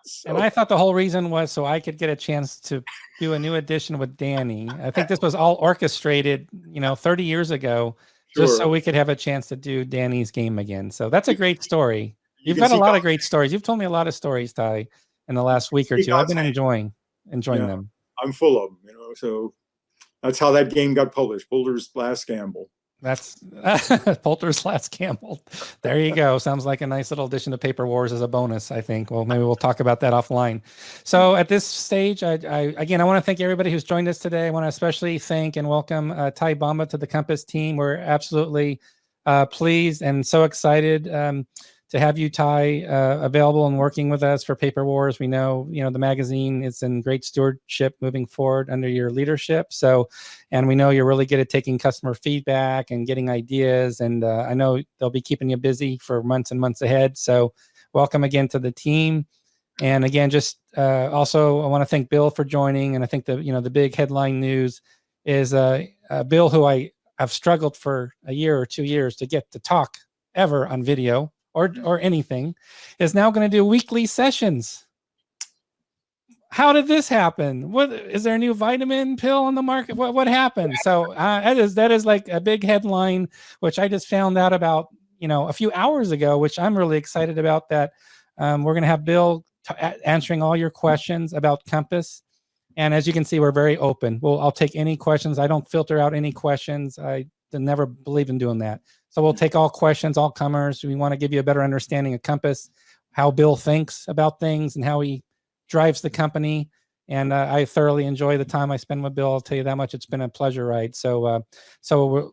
So, And I thought the whole reason was so I could get a chance to do a new edition with Danny. I think this was all orchestrated, 30 years ago, just so sure. we could have a chance to do Danny's game again. So that's a great story. You You've can got a see lot God- of great stories. You've told me a lot of stories, Ty, in the last week or see two. I've God's been hand. enjoying Yeah. them. I'm full of them, so that's how that game got published. Boulder's Last Gamble. That's Poulter's Last Gamble. There you go. Sounds like a nice little addition to Paper Wars as a bonus, I think. Well, maybe we'll talk about that offline. So at this stage, I want to thank everybody who's joined us today. I want to especially thank and welcome Ty Bomba to the Compass team. We're absolutely pleased and so excited to have you, Ty, available and working with us for Paper Wars. We know, the magazine is in great stewardship moving forward under your leadership. So, and we know you're really good at taking customer feedback and getting ideas. And I know they'll be keeping you busy for months and months ahead. So welcome again to the team. And again, just also, I want to thank Bill for joining. And I think the big headline news is Bill, who I have struggled for a year or 2 years to get to talk ever on video or anything, is now going to do weekly sessions. How did this happen? What is there a new vitamin pill on the market? What happened? So that is like a big headline, which I just found out about a few hours ago, which I'm really excited about. That we're going to have Bill answering all your questions about Compass. And as you can see, we're very open. I'll take any questions. I don't filter out any questions. I never believe in doing that. So we'll take all questions, all comers. We want to give you a better understanding of Compass, how Bill thinks about things and how he drives the company. And I thoroughly enjoy the time I spend with Bill. I'll tell you that much. It's been a pleasure ride. So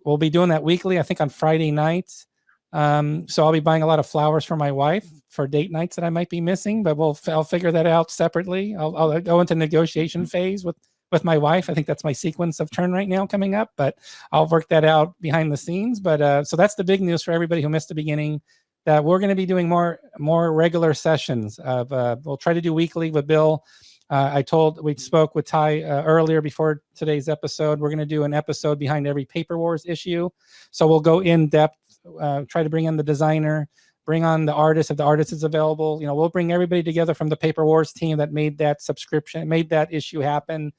we'll be doing that weekly, I think on Friday nights. So I'll be buying a lot of flowers for my wife for date nights that I might be missing, but I'll figure that out separately. I'll go into negotiation phase with my wife. I think that's my sequence of turn right now coming up, but I'll work that out behind the scenes. But so that's the big news for everybody who missed the beginning, that we're going to be doing more regular sessions of, we'll try to do weekly with Bill. We spoke with Ty earlier before today's episode. We're going to do an episode behind every Paper Wars issue. So we'll go in depth, try to bring in the designer, bring on the artist if the artist is available. We'll bring everybody together from the Paper Wars team that made that issue happen.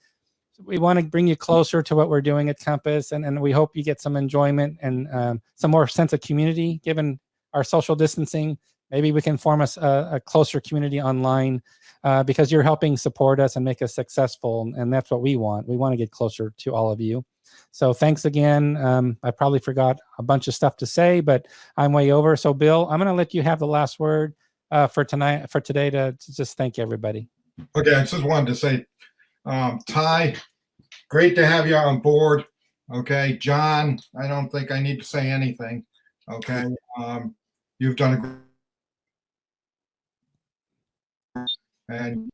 We want to bring you closer to what we're doing at Compass, and we hope you get some enjoyment and some more sense of community. Given our social distancing, maybe we can form a closer community online because you're helping support us and make us successful, and that's what we want. We want to get closer to all of you. So thanks again. I probably forgot a bunch of stuff to say, but I'm way over. So Bill, I'm going to let you have the last word for today to just thank everybody. Okay, I just wanted to say, Ty, great to have you on board. Okay, John, I don't think I need to say anything. Okay, you've done and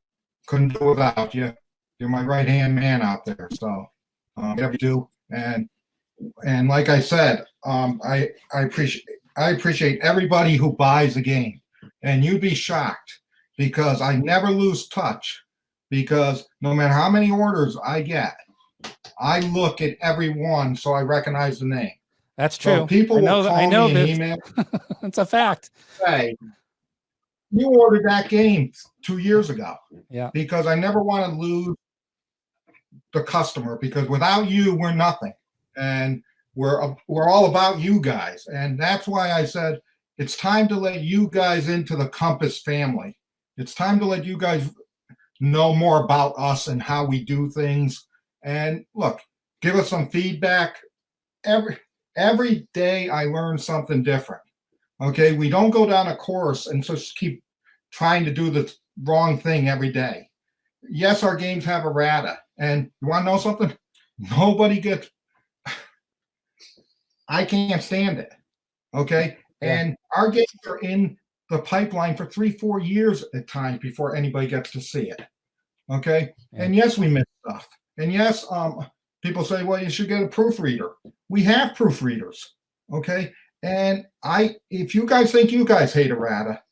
couldn't do without you. You're my right-hand man out there. So whatever you do, and like I said, I appreciate everybody who buys a game, and you'd be shocked because I never lose touch. Because no matter how many orders I get, I look at every one so I recognize the name. That's true. So people will call me and email. It's a fact. Say, you ordered that game 2 years ago. Yeah. Because I never want to lose the customer, because without you, we're nothing. And we're all about you guys. And that's why I said it's time to let you guys into the Compass family. It's time to let you guys know more about us and how we do things. And look, give us some feedback. Every day I learn something different. Okay, we don't go down a course and just keep trying to do the wrong thing every day. Yes, our games have errata. And you want to know something? Nobody gets, I can't stand it. Okay, and our games are in the pipeline for 3-4 years at times before anybody gets to see it. Okay, and yes, we miss stuff. And yes, people say, well, you should get a proofreader. We have proofreaders. Okay, and if you guys think you guys hate errata,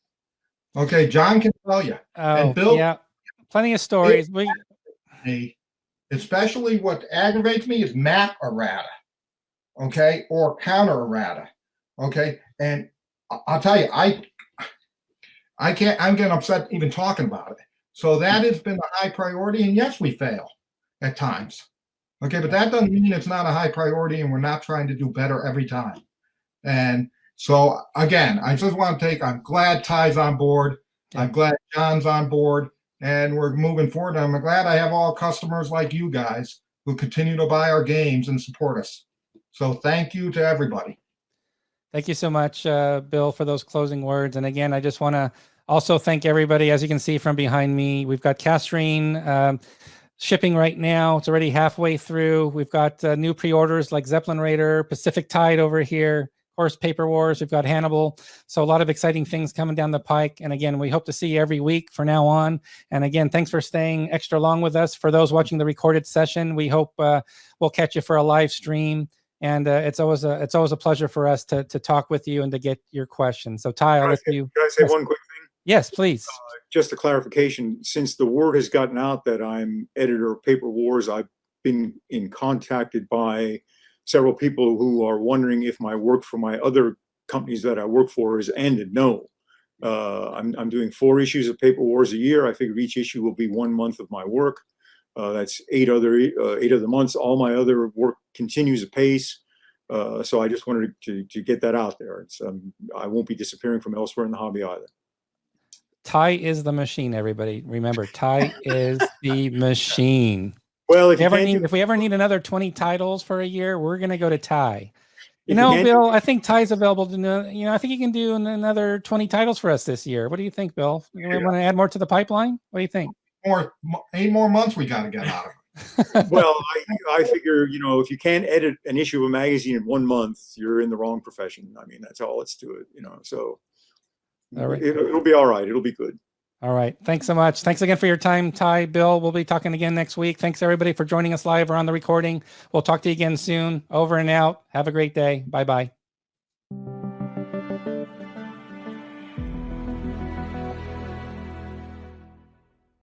okay, John can tell you. Oh, and Bill, yeah, plenty of stories. especially what aggravates me is map errata, okay, or counter errata, okay. And I'll tell you, I can't. I'm getting upset even talking about it. So that has been a high priority, and yes, we fail at times, okay. But that doesn't mean it's not a high priority, and we're not trying to do better every time. And so again, I just want to take. I'm glad Ty's on board. I'm glad John's on board, and we're moving forward. And I'm glad I have all customers like you guys who continue to buy our games and support us. So thank you to everybody. Thank you so much, Bill, for those closing words. And again, I just want to also thank everybody. As you can see from behind me, we've got Castrine shipping right now. It's already halfway through. We've got new pre-orders like Zeppelin Raider, Pacific Tide over here, of course, Paper Wars. We've got Hannibal. So a lot of exciting things coming down the pike. And again, we hope to see you every week from now on. And again, thanks for staying extra long with us. For those watching the recorded session, we hope we'll catch you for a live stream. And it's always a pleasure for us to talk with you and to get your questions. So Ty, I'll let you. Can I say one quick thing? Yes, please. Just a clarification. Since the word has gotten out that I'm editor of Paper Wars, I've been contacted by several people who are wondering if my work for my other companies that I work for is ended. No, I'm doing 4 issues of Paper Wars a year. I figure each issue will be 1 month of my work. That's 8 of the months. All my other work continues apace. So I just wanted to get that out there. It's I won't be disappearing from elsewhere in the hobby either. Ty is the machine, everybody. Remember, Ty is the machine. Well, if we ever need another 20 titles for a year, we're gonna go to Ty. Bill, I think Ty's available to I think he can do another 20 titles for us this year. What do you think, Bill? You want to add more to the pipeline? What do you think? 8 more months we got to get out of it. Well, I figure, if you can't edit an issue of a magazine in 1 month, you're in the wrong profession. I mean, that's all it's to it, so all right. It'll be all right. It'll be good. All right. Thanks so much. Thanks again for your time, Ty, Bill. We'll be talking again next week. Thanks everybody for joining us live or on the recording. We'll talk to you again soon. Over and out. Have a great day. Bye-bye.